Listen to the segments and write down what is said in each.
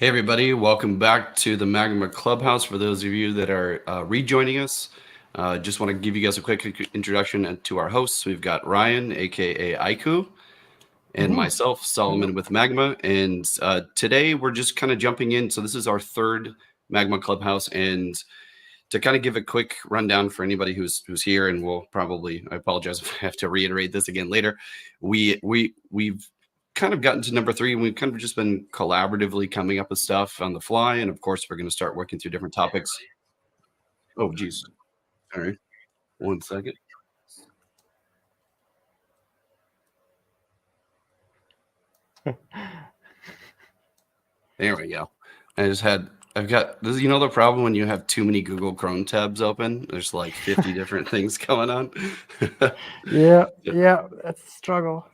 Hey everybody, welcome back to the Magma Clubhouse. For those of you that are rejoining us, just want to give you guys a quick introduction to our hosts. We've got Ryan, aka Aiku, and myself, Solomon with Magma. And today we're just kind of jumping in. So this is our third Magma Clubhouse, and to kind of give a quick rundown for anybody who's here, and we'll probably, I apologize if I have to reiterate this again later. We've kind of gotten to number 3, and we've kind of just been collaboratively coming up with stuff on the fly. And of course, we're going to start working through different topics. Oh, geez. All right. 1 second. There we go. I've got this. You know the problem when you have too many Google Chrome tabs open? There's like 50 different things going on. Yeah, that's a struggle.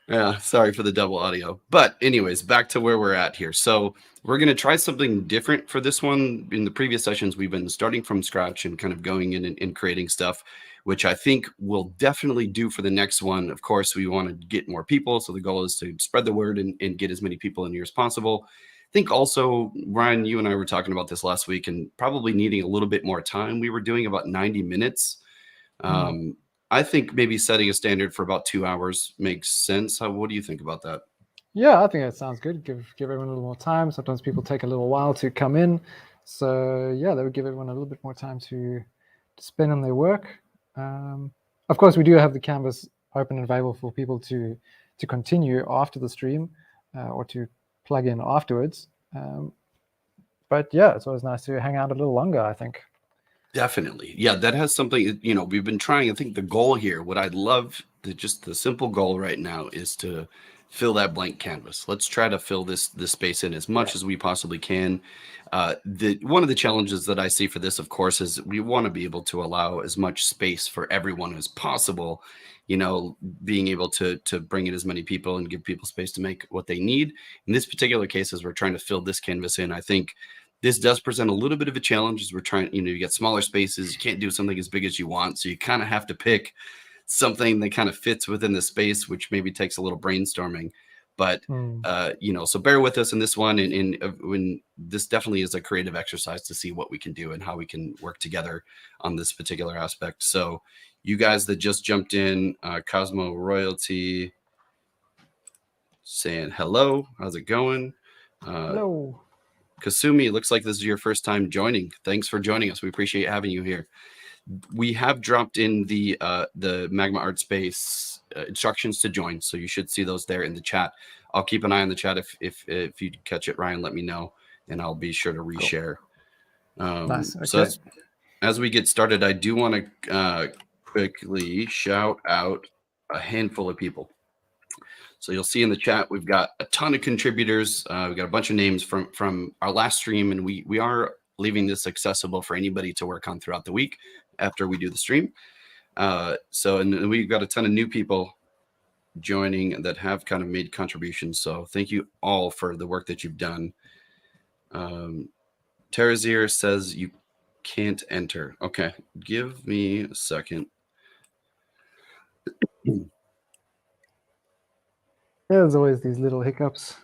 Yeah, sorry for the double audio. But anyways, back to where we're at here. So we're going to try something different for this one. In the previous sessions, we've been starting from scratch and kind of going in and creating stuff, which I think we'll definitely do for the next one. Of course, we want to get more people. So the goal is to spread the word and get as many people in here as possible. I think also, Ryan, you and I were talking about this last week and probably needing a little bit more time. We were doing about 90 minutes. I think maybe setting a standard for about 2 hours makes sense. What do you think about that? Yeah, I think that sounds good. Give everyone a little more time. Sometimes people take a little while to come in. So yeah, that would give everyone a little bit more time to spend on their work. Of course, we do have the canvas open and available for people to continue after the stream or to plug in afterwards. But yeah, it's always nice to hang out a little longer, I think. Definitely. Yeah, that has something, we've been trying. I think the goal here, what I'd love, just the simple goal right now is to fill that blank canvas. Let's try to fill this space in as much as we possibly can. One of the challenges that I see for this, of course, is we want to be able to allow as much space for everyone as possible. Being able to bring in as many people and give people space to make what they need. In this particular case, as we're trying to fill this canvas in, I think this does present a little bit of a challenge as we're trying, you get smaller spaces. You can't do something as big as you want. So you kind of have to pick something that kind of fits within the space, which maybe takes a little brainstorming. But, so bear with us in this one. And when this definitely is a creative exercise to see what we can do and how we can work together on this particular aspect. So you guys that just jumped in, Cosmo Royalty saying hello. How's it going? Hello. Kasumi, it looks like this is your first time joining. Thanks for joining us. We appreciate having you here. We have dropped in the Magma Art Space instructions to join, so you should see those there in the chat. I'll keep an eye on the chat. If you catch it, Ryan, let me know, and I'll be sure to reshare. Nice. Okay. So as we get started, I do want to quickly shout out a handful of people. So you'll see in the chat, we've got a ton of contributors. We've got a bunch of names from our last stream, and we are leaving this accessible for anybody to work on throughout the week after we do the stream. And we've got a ton of new people joining that have kind of made contributions. So thank you all for the work that you've done. Terazir says you can't enter. Okay, give me a second. There's always these little hiccups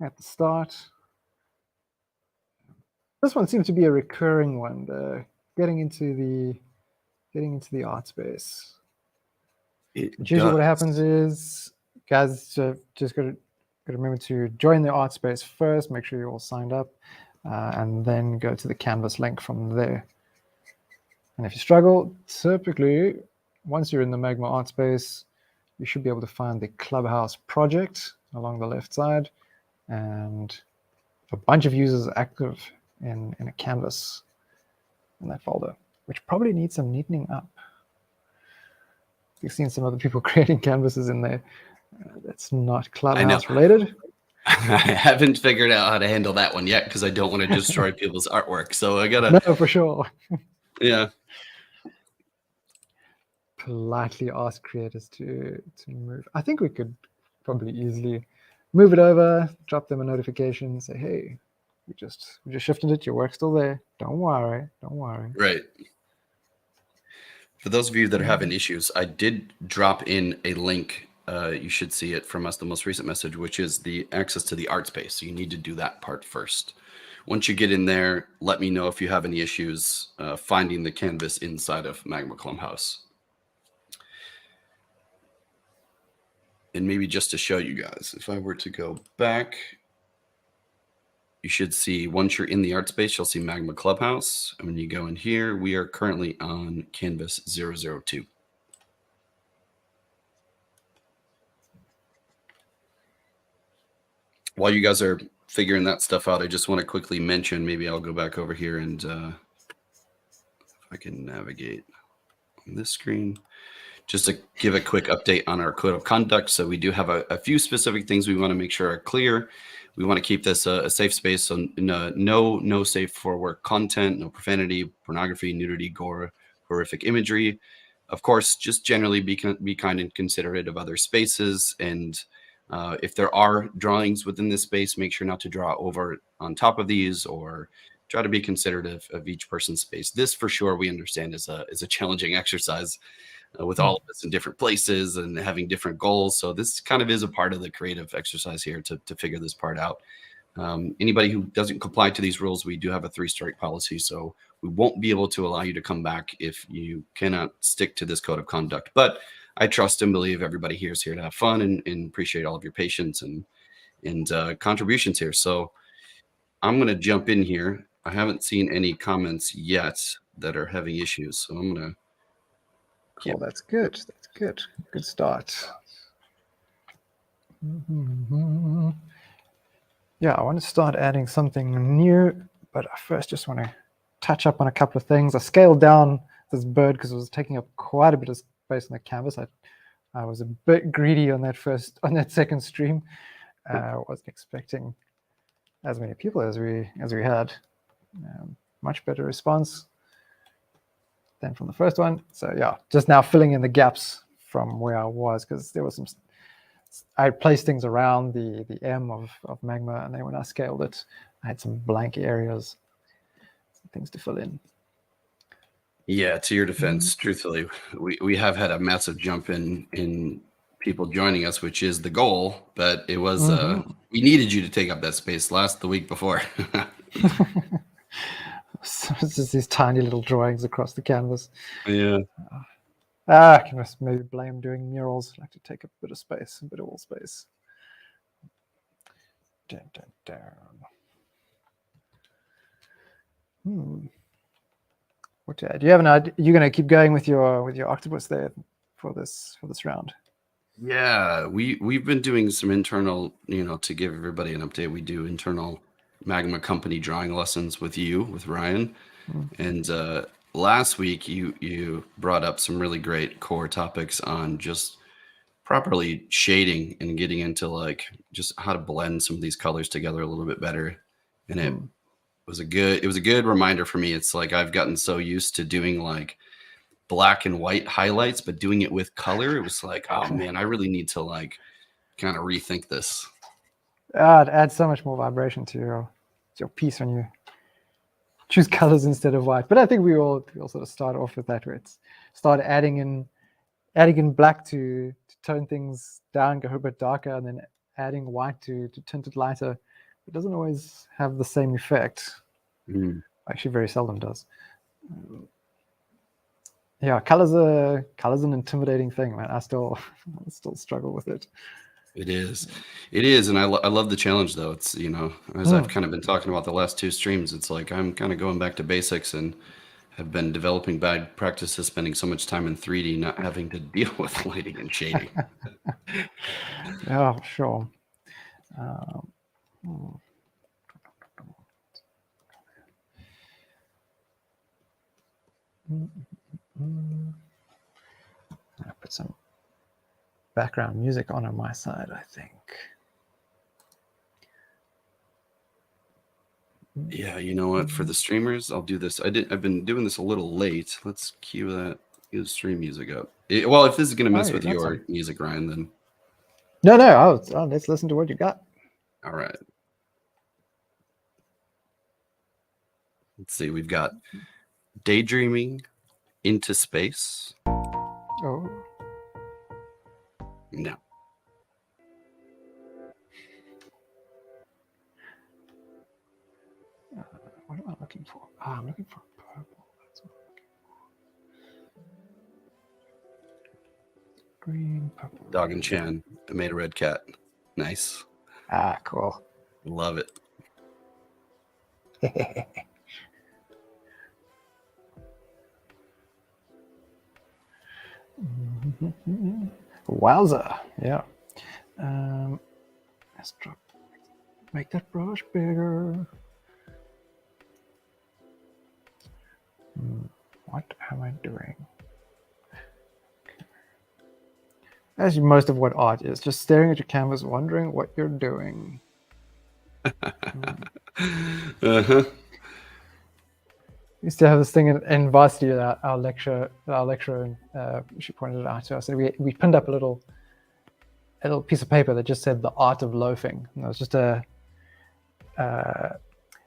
at the start. This one seems to be a recurring one. Getting into the art space. Usually, what happens is guys just got to remember to join the art space first. Make sure you're all signed up, and then go to the canvas link from there. And if you struggle, typically once you're in the Magma art space, you should be able to find the Clubhouse project along the left side, and a bunch of users active in a canvas in that folder, which probably needs some neatening up. You've seen some other people creating canvases in there. That's not Clubhouse related. I haven't figured out how to handle that one yet because I don't want to destroy people's artwork. So I gotta. No, for sure. Yeah. Politely ask creators to move. I think we could probably easily move it over, drop them a notification, say, hey, we just shifted it, your work's still there. Don't worry. Right. For those of you that are having issues, I did drop in a link you should see it from us, the most recent message, which is the access to the art space. So you need to do that part first. Once you get in there, let me know if you have any issues finding the canvas inside of Magma Clubhouse. And maybe just to show you guys, if I were to go back, you should see, once you're in the art space, you'll see Magma Clubhouse. And when you go in here, we are currently on canvas 002. While you guys are figuring that stuff out, I just want to quickly mention, maybe I'll go back over here and if I can navigate on this screen, just to give a quick update on our code of conduct. So we do have a few specific things we want to make sure are clear. We want to keep this a safe space. So no safe for work content, no profanity, pornography, nudity, gore, horrific imagery. Of course, just generally be kind and considerate of other spaces. And if there are drawings within this space, make sure not to draw over on top of these, or try to be considerate of each person's space. This, for sure, we understand is a challenging exercise with all of us in different places and having different goals. So this kind of is a part of the creative exercise here to figure this part out. Anybody who doesn't comply to these rules, we do have a 3-strike policy. So we won't be able to allow you to come back if you cannot stick to this code of conduct. But I trust and believe everybody here is here to have fun and appreciate all of your patience and contributions here. So I'm going to jump in here. I haven't seen any comments yet that are having issues. So I'm going to. Cool, that's good. That's good. Good start. Yeah, I want to start adding something new, but I first just want to touch up on a couple of things. I scaled down this bird because it was taking up quite a bit of space on the canvas. I was a bit greedy on that second stream. I wasn't expecting as many people as we had. Much better response than from the first one. So yeah, just now filling in the gaps from where I was, because there was some, I placed things around the M of Magma, and then when I scaled it, I had some blank areas, some things to fill in. Yeah, to your defense, truthfully, we have had a massive jump in people joining us, which is the goal, but it was we needed you to take up that space the week before. So it's just these tiny little drawings across the canvas. Yeah. I can maybe blame doing murals. I like to take up a bit of space, a bit of wall space. Dun, dun, dun. What to add? Do you have an idea? You're going to keep going with your octopus there for this round? Yeah, we've been doing some internal, to give everybody an update. We do internal Magma company drawing lessons with Ryan, and last week you brought up some really great core topics on just properly shading and getting into like just how to blend some of these colors together a little bit better. And it was a good reminder for me. It's like I've gotten so used to doing like black and white highlights, but doing it with color, it was like, oh man, I really need to like kind of rethink this. It adds so much more vibration to your piece when you choose colors instead of white. But I think we all sort of start off with that, where it's start adding in black to tone things down, go a bit darker, and then adding white to tint it lighter. It doesn't always have the same effect. Actually, very seldom does. Yeah, color's an intimidating thing, man. I still struggle with it. It is, and I love the challenge though. It's as I've kind of been talking about the last 2 streams, it's like I'm kind of going back to basics and have been developing bad practices, spending so much time in 3D, not having to deal with lighting and shading. Yeah, sure. I'll put some background music on my side, I think. Yeah, you know what? For the streamers, I'll do this. I've been doing this a little late. Let's cue the stream music up. Well, if this is gonna mess with your music, Ryan, then no. Let's listen to what you got. All right. Let's see. We've got Daydreaming into Space. Oh. No. What am I looking for? I'm looking for purple. That's what I'm looking for. Green, purple. Dog and Chan. I made a red cat. Nice. Cool. Love it. Wowza. Yeah. Let's make that brush bigger. What am I doing? As most of what art is, just staring at your canvas, wondering what you're doing. Uh-huh. We used to have this thing in varsity that our lecturer, she pointed it out to us. And we pinned up a little piece of paper that just said the art of loafing. And it was just a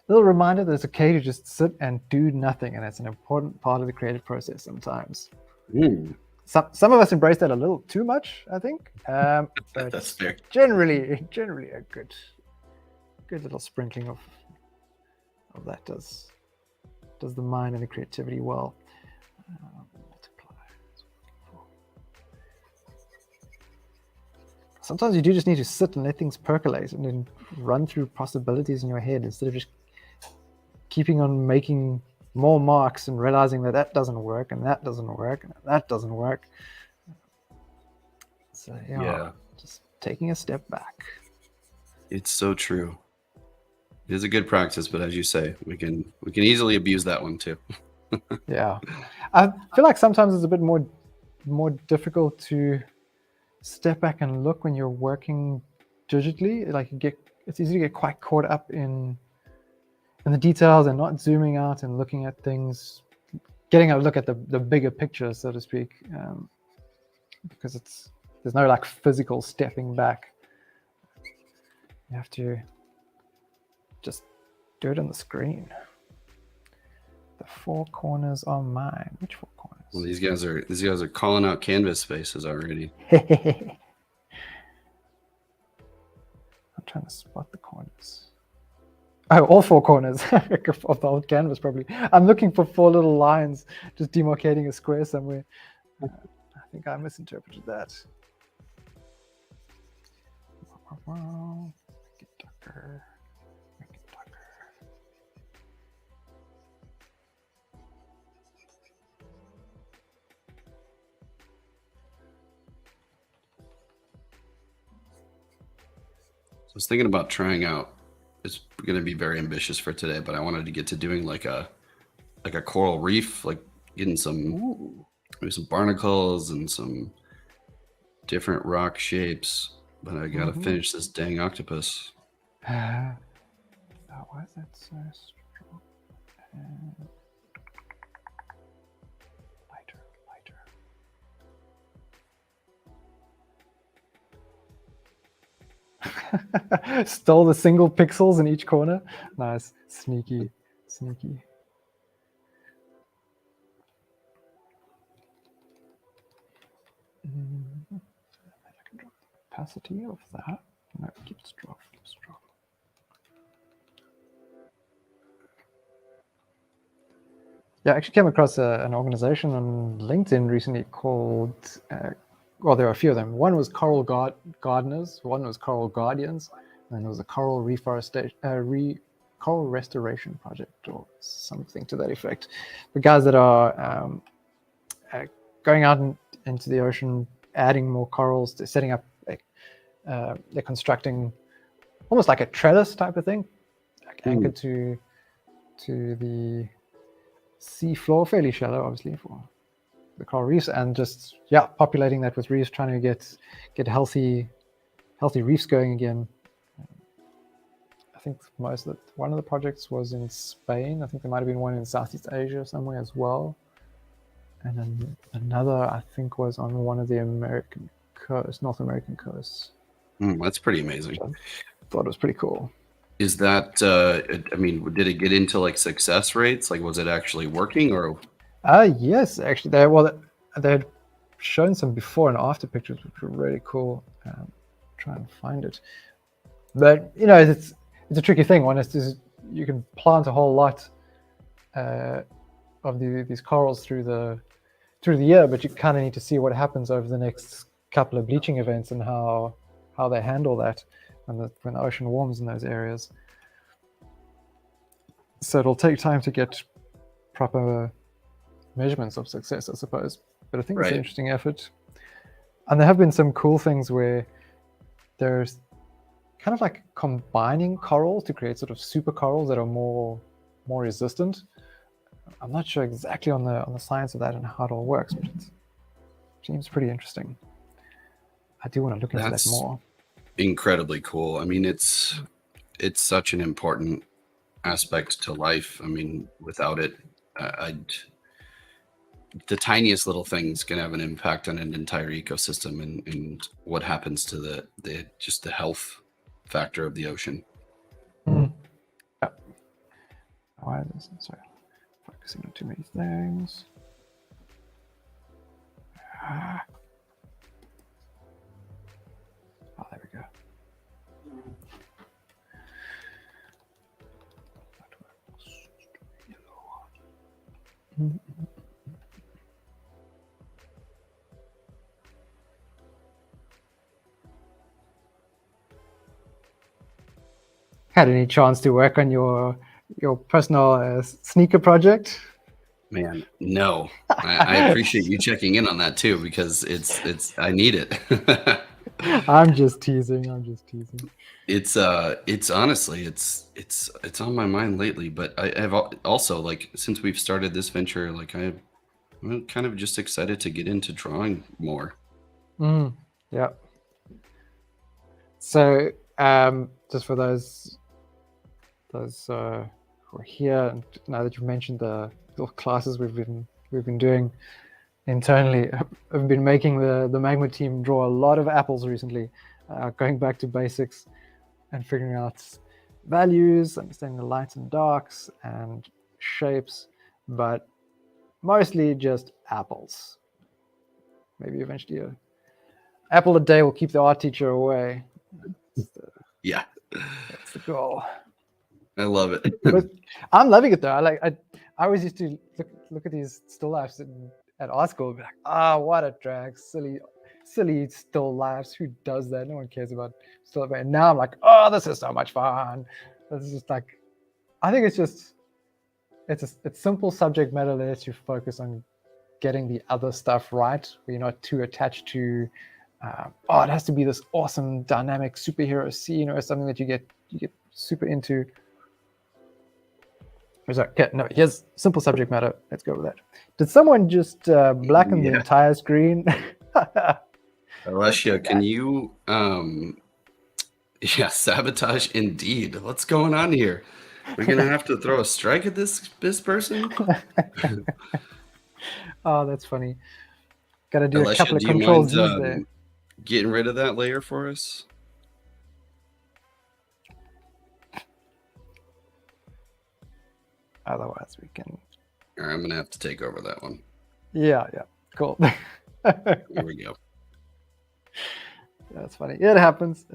little reminder that it's okay to just sit and do nothing. And it's an important part of the creative process sometimes. Some of us embrace that a little too much, I think. But That's fair. Generally a good little sprinkling of that does the mind and the creativity well. Multiply. Sometimes you do just need to sit and let things percolate and then run through possibilities in your head instead of just keeping on making more marks and realizing that doesn't work and that doesn't work and that doesn't work. So yeah, just taking a step back. It's so true. It is a good practice, but as you say, we can easily abuse that one too. Yeah, I feel like sometimes it's a bit more difficult to step back and look when you're working digitally. Like it's easy to get quite caught up in the details and not zooming out and looking at things, getting a look at the bigger picture, so to speak, because there's no like physical stepping back. You have to just do it on the screen. The four corners are mine. Which four corners? Well, these guys are calling out canvas spaces already. I'm trying to spot the corners. Oh, all four corners of the whole canvas, probably. I'm looking for 4 little lines just demarcating a square somewhere. I think I misinterpreted that. Make it darker. Make it darker. So I was thinking about trying out. It's going to be very ambitious for today, but I wanted to get to doing like a coral reef, like getting maybe some barnacles and some different rock shapes. But I got to finish this dang octopus. Why is that so strong? Lighter. Stole the single pixels in each corner. Nice. Sneaky. I can drop the opacity of that. No, keeps drop. Yeah, I actually came across an organization on LinkedIn recently called, well, there are a few of them. One was Coral Gardeners, one was Coral Guardians, and there was a Coral Coral Restoration Project or something to that effect. The guys that are going out into the ocean, adding more corals, they're setting up, they're constructing almost like a trellis type of thing, like anchored to the sea floor, fairly shallow, obviously, for the coral reefs, and just populating that with reefs, trying to get healthy reefs going again. I think one of the projects was in Spain. I think there might have been one in Southeast Asia somewhere as well, and then another I think was on one of the North American coasts. That's pretty amazing. I thought it was pretty cool. Is that, I mean, did it get into like success rates? Like, was it actually working or? Yes, actually. They had shown some before and after pictures, which were really cool. Try and find it. But, it's a tricky thing. One is to you can plant a whole lot of these corals through the year, but you kind of need to see what happens over the next couple of bleaching events and how they handle that when the ocean warms in those areas. So it'll take time to get proper measurements of success, I suppose. But I think it's an interesting effort. And there have been some cool things where there's kind of like combining corals to create sort of super corals that are more resistant. I'm not sure exactly on the science of that and how it all works, but it seems pretty interesting. I do want to look into that more. Incredibly cool. I mean, it's such an important aspect to life. I mean, without it, the tiniest little things can have an impact on an entire ecosystem and what happens to the health factor of the ocean. Mm. Yeah. Why is this? Sorry, focusing on too many things. Oh, there we go. Had any chance to work on your personal sneaker project? Man, no. I appreciate you checking in on that too, because it's I need it. I'm just teasing. It's honestly it's on my mind lately, but I've also, like, since we've started this venture, like I'm kind of just excited to get into drawing more. Yeah. So just for those who are here, and now that you've mentioned the classes we've been doing internally, I've been making the Magma team draw a lot of apples recently, going back to basics and figuring out values, understanding the lights and darks and shapes, but mostly just apples. Maybe eventually an apple a day will keep the art teacher away. Yeah, that's the goal. I love it. But I'm loving it though. I always used to look at these still lifes at art school and be like, what a drag, silly still lifes. Who does that? No one cares about still life. And now I'm like, this is so much fun. It's just like, I think it's simple subject matter that lets you focus on getting the other stuff right, where you're not too attached to it has to be this awesome dynamic superhero scene or something that you get super into. Okay, no, here's simple subject matter. Let's go with that. Did someone just blacken the entire screen? Alicia, can you sabotage indeed. What's going on here? We're gonna have to throw a strike at this person? Oh, that's funny. Gotta do Alicia, a couple of controls there. Getting rid of that layer for us? Otherwise we can... All right, I'm gonna have to take over that one. Yeah, cool. Here we go. That's funny. It happens.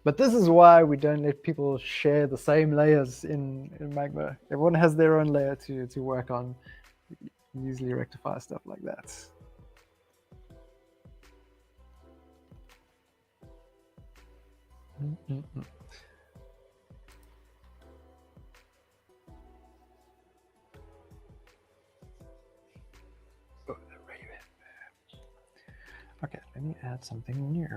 But this is why we don't let people share the same layers in Magma. Everyone has their own layer to work on. You easily rectify stuff like that. Okay, let me add something new.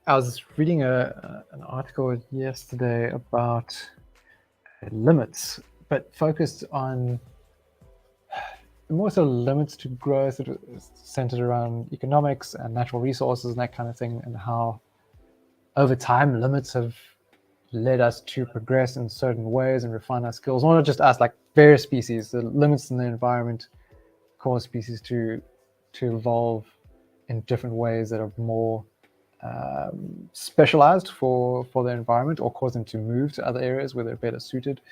I was reading an article yesterday about limits, but focused on more sort of limits to growth, sort of centered around economics and natural resources and that kind of thing, and how over time limits have led us to progress in certain ways and refine our skills. Not just us, like various species. The limits in the environment cause species to evolve in different ways that are more specialized for the environment, or cause them to move to other areas where they're better suited,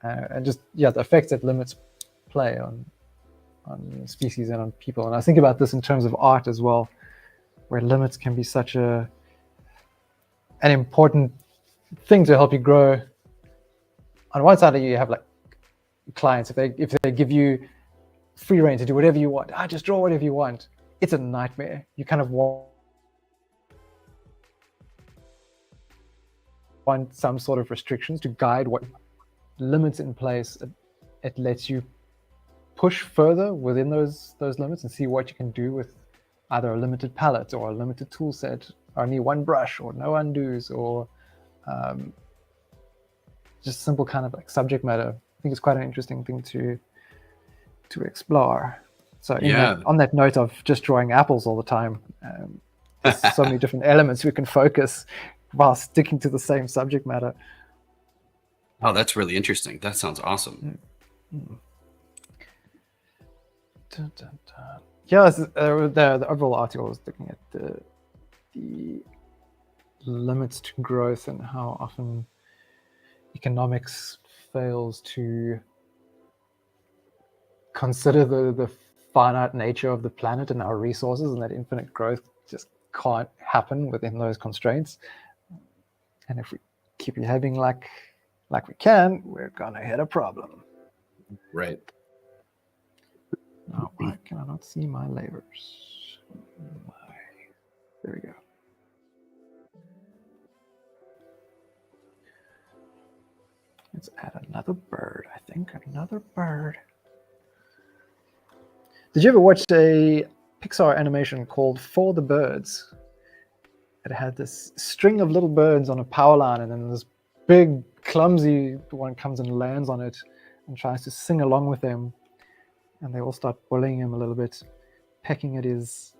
and just the effects that limits play on species and on people. And I think about this in terms of art as well, where limits can be such a an important thing to help you grow. On one side, you have like clients, if they give you free reign to do whatever you want, just draw whatever you want, it's a nightmare. You kind of want some sort of restrictions to guide what limits in place. It lets you push further within those limits and see what you can do with either a limited palette or a limited tool set, only one brush or no undos, or just simple kind of like subject matter. I think it's quite an interesting thing to explore. So on that note of just drawing apples all the time, there's so many different elements we can focus while sticking to the same subject matter. Oh, that's really interesting. That sounds awesome. Dun, dun, dun. Yeah, the overall article was looking at the limits to growth and how often economics fails to consider the finite nature of the planet and our resources, and that infinite growth just can't happen within those constraints. And if we keep behaving like we can, we're gonna hit a problem. Right. Now, why can I not see my layers? There we go. Let's add another bird, I think. Another bird. Did you ever watch a Pixar animation called For the Birds? It had this string of little birds on a power line, and then this big, clumsy one comes and lands on it and tries to sing along with them. And they all start bullying him a little bit, pecking at his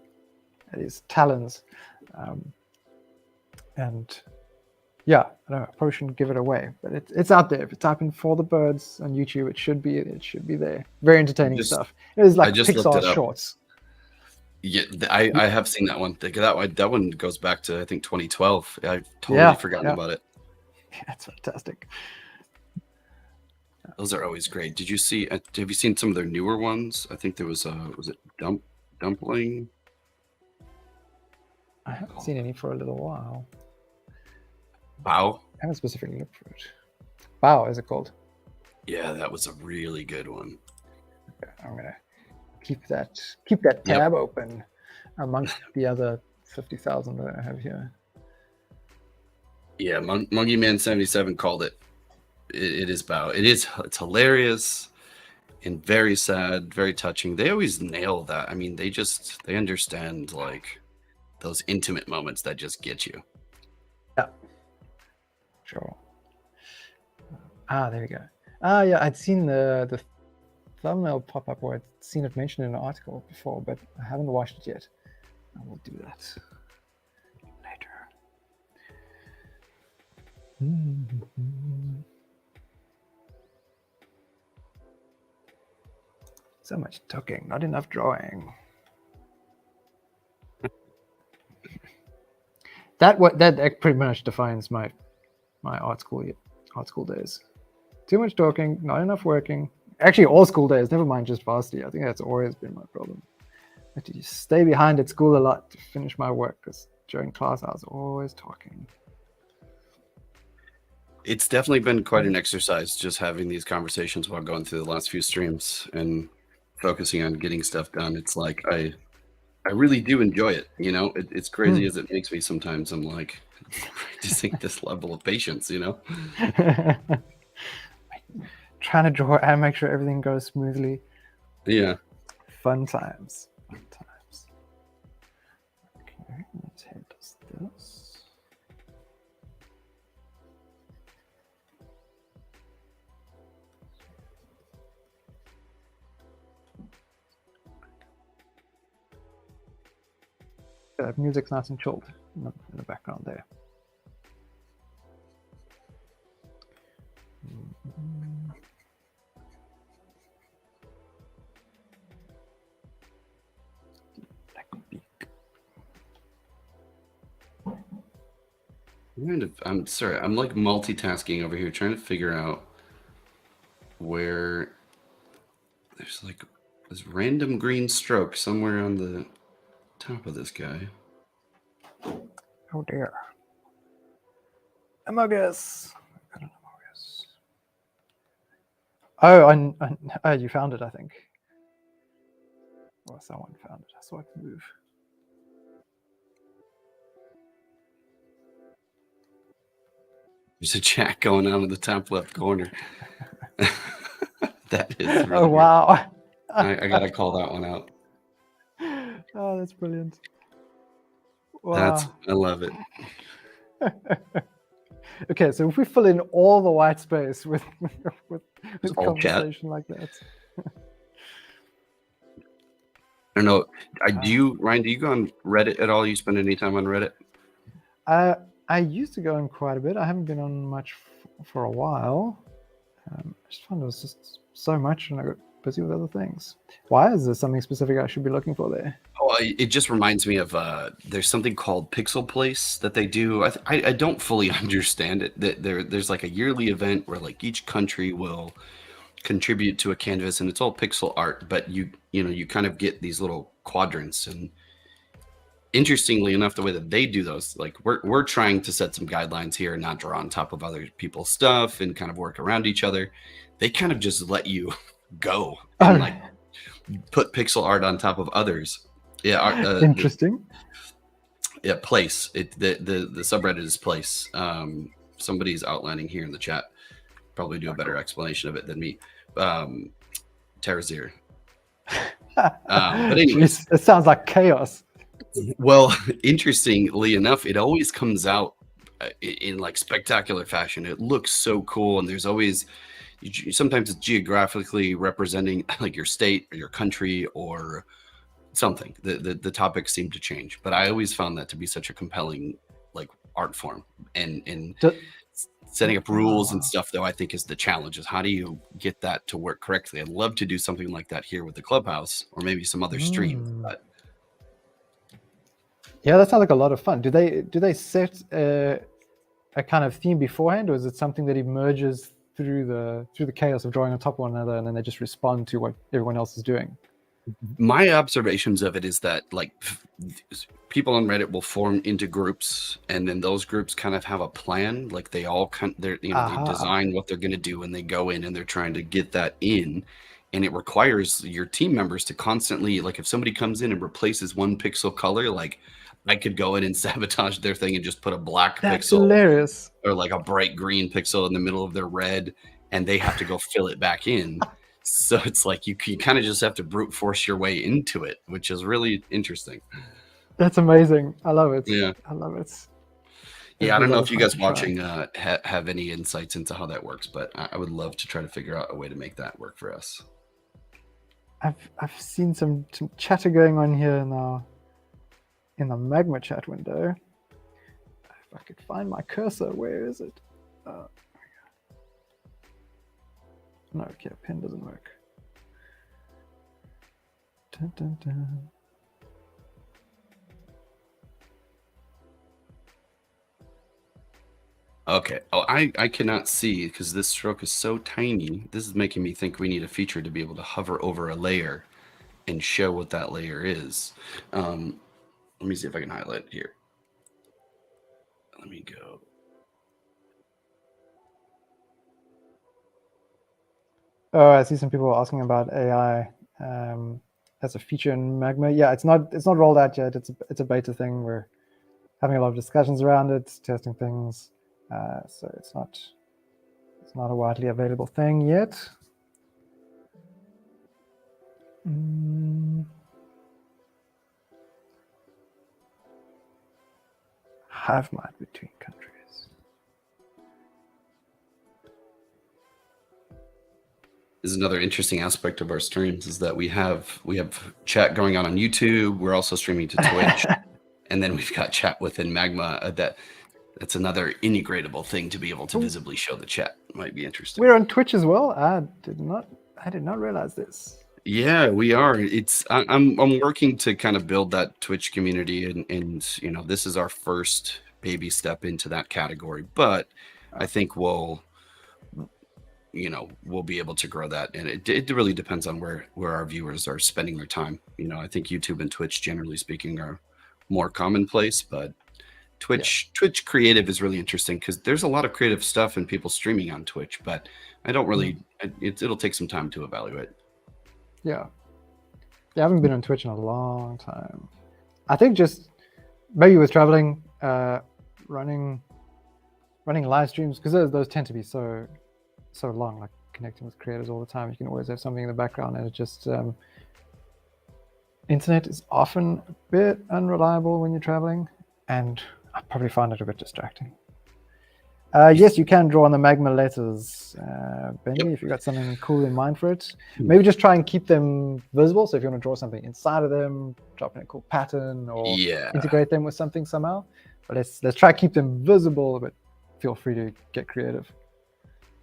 talons. And yeah, I probably shouldn't give it away, but it's out there. If you type in For the Birds on YouTube, it should be there. Very entertaining stuff. It was like Pixar shorts. Yeah, I have seen that one. That one goes back to, I think, 2012. I've totally forgotten about it. Yeah, it's fantastic. Those are always great. Did you see? Have you seen some of their newer ones? I think there was it Dumpling? I haven't seen any for a little while. Bao? I haven't specifically looked for it. Bao, is it called? Yeah, that was a really good one. Okay, I'm gonna keep that tab open amongst the other 50,000 that I have here. Yeah, Monkey Man 77 called it. It is Bao. It's hilarious and very sad, very touching. They always nail that. I mean, they understand like those intimate moments that just get you. Yeah. Sure. There we go. Yeah, I'd seen the thumbnail pop up, or I'd seen it mentioned in an article before, but I haven't watched it yet. I will do that later. So much talking, not enough drawing. That pretty much defines my art school days. Too much talking, not enough working. Actually, all school days, never mind just varsity. I think that's always been my problem. I had to stay behind at school a lot to finish my work, because during class I was always talking. It's definitely been quite an exercise just having these conversations while going through the last few streams and focusing on getting stuff done. It's like I really do enjoy it. You know, it's crazy as it makes me sometimes. I'm like practicing this level of patience, you know? Trying to draw and make sure everything goes smoothly. Yeah. Fun times. Okay, let's hit this. Music's nice and chilled in the background there. I'm sorry, I'm like multitasking over here, trying to figure out where there's like this random green stroke somewhere on the top of this guy. Oh dear. Among Us. Oh, you found it, I think. Or someone found it. I saw it move. There's a chat going on in the top left corner. That is really Oh, wow. I gotta call that one out. Oh, that's brilliant. Wow. I love it. Okay, so if we fill in all the white space with all conversation like that. I don't know. Ryan, do you go on Reddit at all? You spend any time on Reddit? I used to go on quite a bit. I haven't been on much for a while. I just found it was just so much, and I got busy with other things. Why? Is there something specific I should be looking for there? Oh, it just reminds me of there's something called Pixel Place that they do. I don't fully understand it. There's like a yearly event where like each country will contribute to a canvas, and it's all pixel art, but you kind of get these little quadrants. And interestingly enough, the way that they do those, like we're trying to set some guidelines here and not draw on top of other people's stuff and kind of work around each other. They kind of just let you go and like put pixel art on top of others. Yeah, interesting. Place. The subreddit is Place. Somebody's outlining here in the chat. Probably do a better explanation of it than me. Terazir. But anyways, it sounds like chaos. Well, interestingly enough, it always comes out in like spectacular fashion. It looks so cool, and there's always sometimes it's geographically representing like your state or your country or something. The topics seem to change, but I always found that to be such a compelling like art form. And setting up rules and stuff, though, I think is the challenge. Is how do you get that to work correctly? I'd love to do something like that here with the Clubhouse or maybe some other stream. But yeah, that sounds like a lot of fun. Do they set a kind of theme beforehand, or is it something that emerges through the chaos of drawing on top of one another, and then they just respond to what everyone else is doing? My observations of it is that like people on Reddit will form into groups, and then those groups kind of have a plan. Like they all they design what they're going to do, and they go in and they're trying to get that in. And it requires your team members to constantly, like if somebody comes in and replaces one pixel color, like I could go in and sabotage their thing and just put a black pixel hilarious. Or like a bright green pixel in the middle of their red, and they have to go fill it back in. So it's like you kind of just have to brute force your way into it, which is really interesting. That's amazing. I love it. Yeah, I love it. Yeah, I don't know if you guys watching have any insights into how that works, but I would love to try to figure out a way to make that work for us. I've seen some chatter going on here now in the Magma chat window. If I could find my cursor, where is it? No, okay, pen doesn't work. Dun, dun, dun. Okay. Oh, I cannot see because this stroke is so tiny. This is making me think we need a feature to be able to hover over a layer and show what that layer is. Let me see if I can highlight it here. Let me go. Oh, I see some people asking about AI as a feature in Magma. Yeah, it's not rolled out yet. It's a beta thing. We're having a lot of discussions around it, testing things. So it's not a widely available thing yet. Hive mind between countries. Is another interesting aspect of our streams is that we have chat going on YouTube. We're also streaming to Twitch, and then we've got chat within Magma. That's another integratable thing to be able to visibly show the chat. Might be interesting. We're on Twitch as well. I did not realize this. Yeah, we are. I'm working to kind of build that Twitch community, and this is our first baby step into that category. But I think we'll be able to grow that, and it really depends on where our viewers are spending their time. I think YouTube and Twitch, generally speaking, are more commonplace, but Twitch creative is really interesting because there's a lot of creative stuff and people streaming on Twitch, but I don't really. It'll take some time to evaluate. Yeah, I haven't been on Twitch in a long time. I think just maybe with traveling, running live streams, because those tend to be so long. Like connecting with creators all the time, you can always have something in the background, and it just internet is often a bit unreliable when you're traveling, and I probably find it a bit distracting. Yes, you can draw on the Magma letters, Benny, if you've got something cool in mind for it. Maybe just try and keep them visible. So if you want to draw something inside of them, drop in a cool pattern or integrate them with something somehow. But let's try to keep them visible, but feel free to get creative.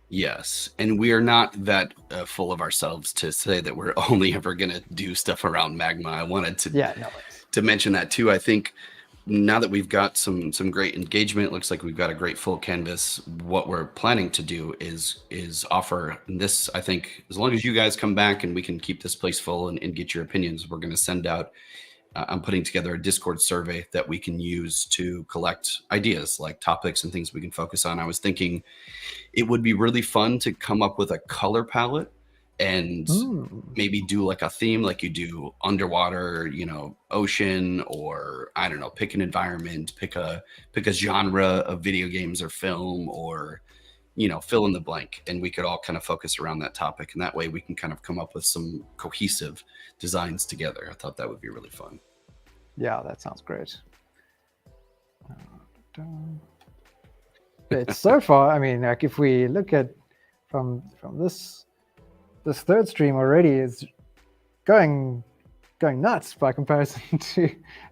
Yes, and we are not that full of ourselves to say that we're only ever going to do stuff around Magma. I wanted to mention that too. I think now that we've got some great engagement, it looks like we've got a great full canvas. What we're planning to do is offer this. I think as long as you guys come back and we can keep this place full and get your opinions, we're going to send out. I'm putting together a Discord survey that we can use to collect ideas like topics and things we can focus on. I was thinking it would be really fun to come up with a color palette and maybe do like a theme, like you do underwater, ocean, or I don't know, pick an environment, pick a genre of video games or film, or fill in the blank, and we could all kind of focus around that topic, and that way we can kind of come up with some cohesive designs together. I thought that would be really fun. Yeah, that sounds great. But so far, I mean, like if we look at from this third stream already is going nuts by comparison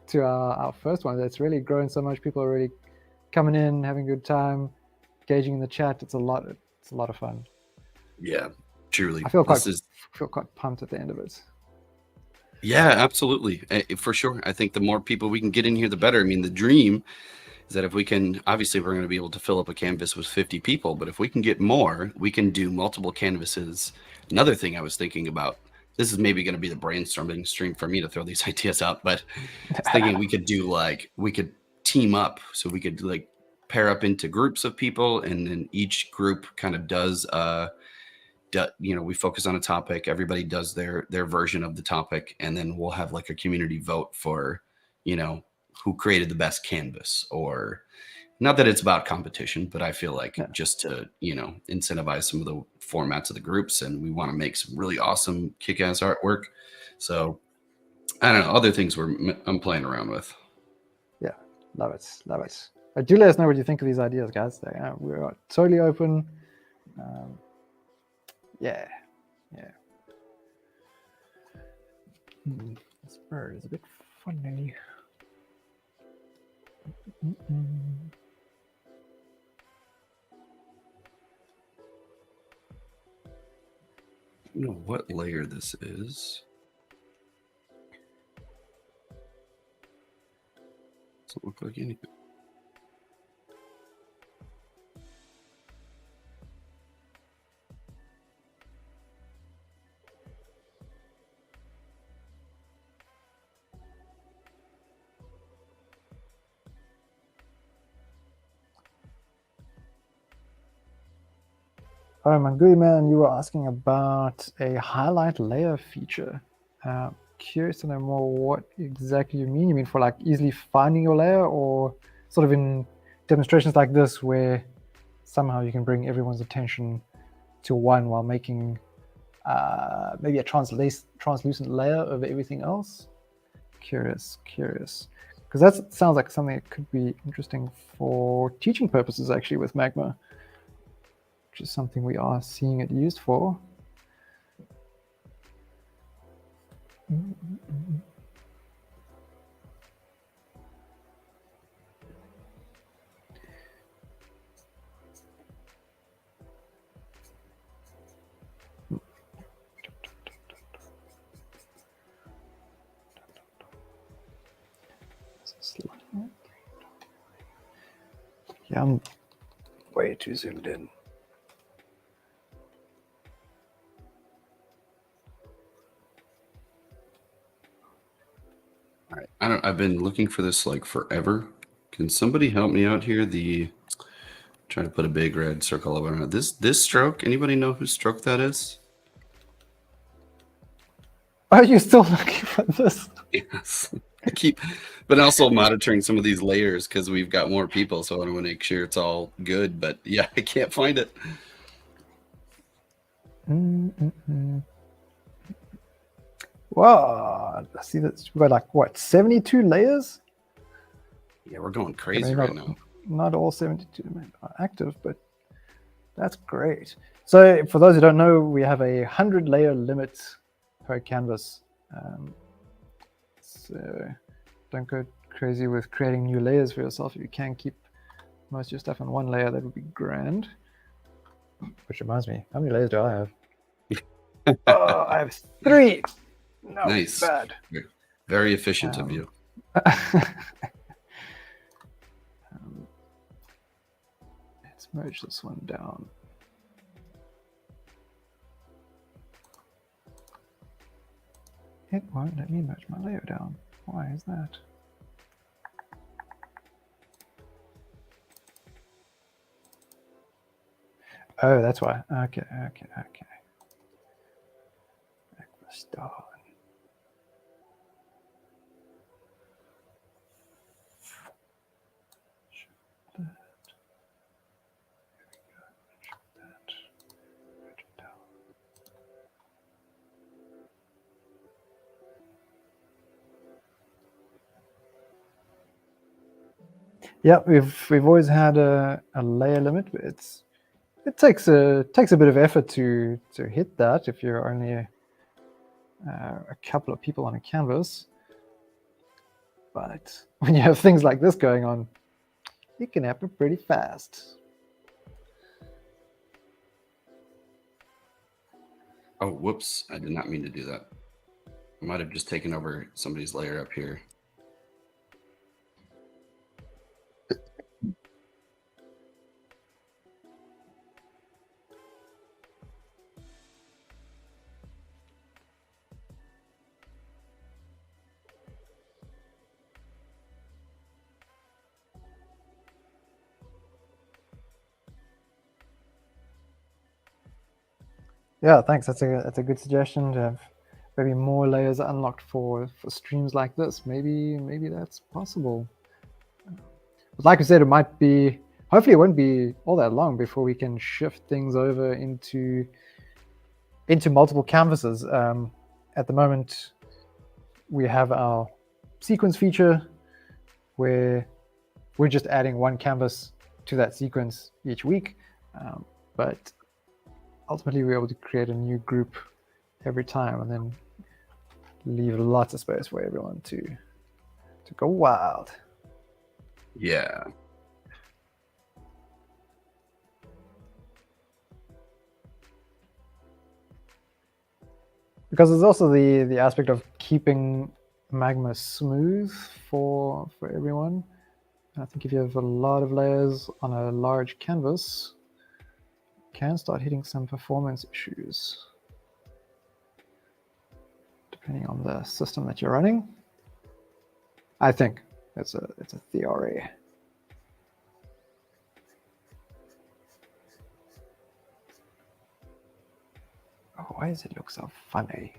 to our first one. It's really grown so much. People are really coming in, having a good time, engaging in the chat. It's a lot of fun. Yeah, truly. I feel quite pumped at the end of it. Yeah, absolutely. For sure. I think the more people we can get in here, the better. I mean, the dream is that if we can, obviously we're going to be able to fill up a canvas with 50 people, but if we can get more, we can do multiple canvases. Another thing I was thinking about, this is maybe going to be the brainstorming stream for me to throw these ideas out, but I was thinking we could team up. So we could like pair up into groups of people, and then each group kind of does we focus on a topic, everybody does their version of the topic, and then we'll have like a community vote for who created the best canvas. Or not that it's about competition, but I feel like just to incentivize some of the formats of the groups, and we want to make some really awesome kick-ass artwork. So I don't know, other things I'm playing around with. Yeah, love it. Do let us know what you think of these ideas, guys. We're totally open. Yeah. This bird is a bit funny. I don't know what layer this is. Doesn't look like anything. Oh, Mangui Man, you were asking about a highlight layer feature. Curious to know more what exactly you mean. You mean for like easily finding your layer, or sort of in demonstrations like this where somehow you can bring everyone's attention to one while making maybe a translucent layer over everything else? Curious. Because that sounds like something that could be interesting for teaching purposes, actually, with Magma, which is something we are seeing it used for. Yeah, I'm way too zoomed in. All right. I've been looking for this like forever, Can somebody help me out here? Trying to put a big red circle over it. This stroke. Anybody know whose stroke that is? Are you still looking for this? Yes. But also monitoring some of these layers because we've got more people, so I want to make sure it's all good. But yeah, I can't find it. Wow, I see that we've got like what, 72 layers? Yeah, we're going crazy right now. Not all 72 are active, but that's great. So for those who don't know, we have a 100-layer limit per canvas. So don't go crazy with creating new layers for yourself. If you can keep most of your stuff on one layer, that would be grand. Which reminds me, how many layers do I have? Oh, I have 3. No, nice. Bad. Very efficient of you. Let's merge this one down. It won't let me merge my layer down. Why is that? Oh, that's why. Okay. Magma star. Yeah, we've always had a layer limit, but it takes a bit of effort to hit that if you're only a couple of people on a canvas. But when you have things like this going on, it can happen pretty fast. Oh, whoops! I did not mean to do that. I might have just taken over somebody's layer up here. Yeah, thanks. That's a good suggestion to have maybe more layers unlocked for streams like this. Maybe that's possible. But like I said, it might be. Hopefully, it won't be all that long before we can shift things over into multiple canvases. At the moment, we have our sequence feature where we're just adding one canvas to that sequence each week, but ultimately we're able to create a new group every time and then leave lots of space for everyone to go wild. Yeah. Because there's also the aspect of keeping Magma smooth for everyone. I think if you have a lot of layers on a large canvas, you can start hitting some performance issues, depending on the system that you're running. I think it's a theory. Oh, why does it look so funny?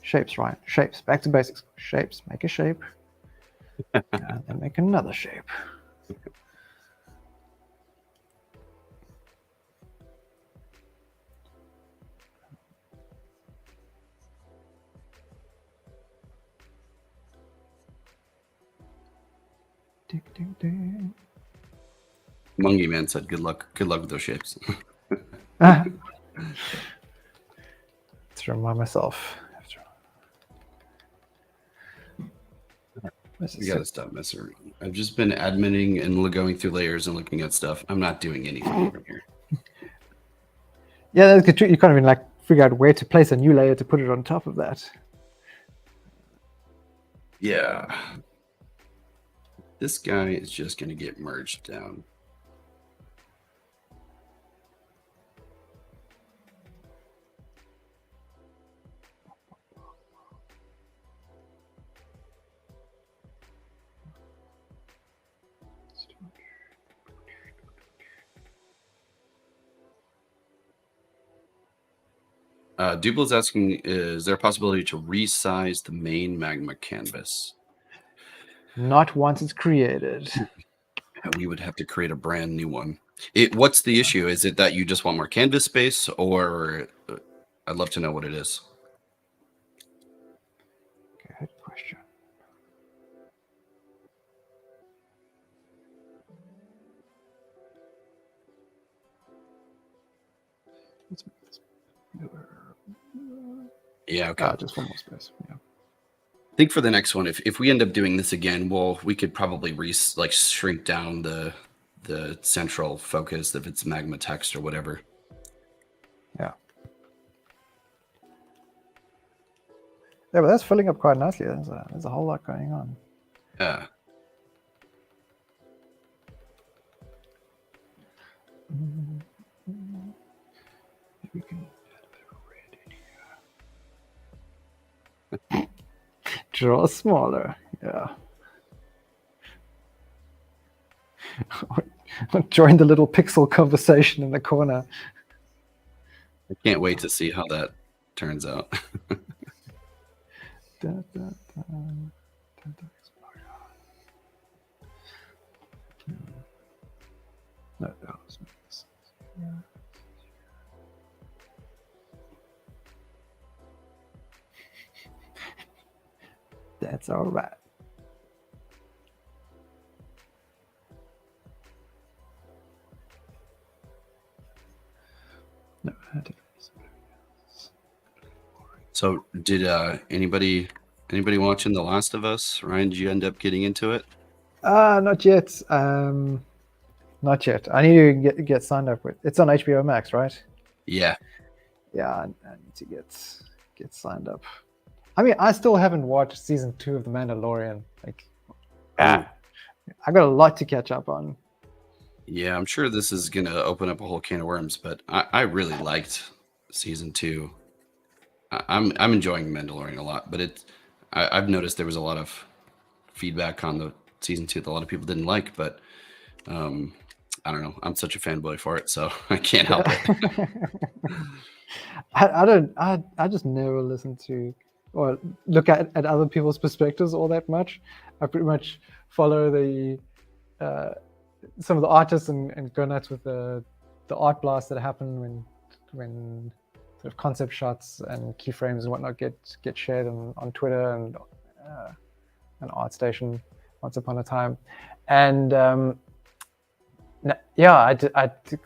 Shapes, right? Shapes. Back to basics. Shapes. Make a shape. And then make another shape. Ding, ding, ding. Mungie Man said, "Good luck with those shapes." Let's remind myself. We gotta stop messing around. I've just been adminning and going through layers and looking at stuff. I'm not doing anything from here. Yeah, that's good. You can't even like figure out where to place a new layer to put it on top of that. Yeah. This guy is just gonna get merged down. Dubla's asking, is there a possibility to resize the main Magma canvas? Not once it's created. We would have to create a brand new one. What's the issue? Is it that you just want more canvas space, or I'd love to know what it is. Good question. Let's make this bigger. Yeah, okay. Just one more space. Yeah. I think for the next one, if we end up doing this again, we could probably shrink down the central focus if it's magma text or whatever. Yeah. Yeah, but that's filling up quite nicely. There's a whole lot going on. Yeah. We can add a bit of red in here. Draw smaller. Yeah. Join the little pixel conversation in the corner. I can't wait to see how that turns out. No, that's all right. No, so did anybody watching The Last of Us? Ryan, did you end up getting into it? Not yet. Not yet. I need to get signed up with. It's on HBO Max, right? Yeah. Yeah, I need to get signed up. I mean, I still haven't watched season 2 of The Mandalorian. I got a lot to catch up on. Yeah, I'm sure this is gonna open up a whole can of worms, but I really liked season 2. I'm enjoying Mandalorian a lot, but I've noticed there was a lot of feedback on the season 2 that a lot of people didn't like, but I don't know. I'm such a fanboy for it, so I can't help it. I just never listen to or look at other people's perspectives all that much. I pretty much follow the some of the artists and go nuts with the art blasts that happen when sort of concept shots and keyframes and whatnot get shared on Twitter and ArtStation once upon a time. And I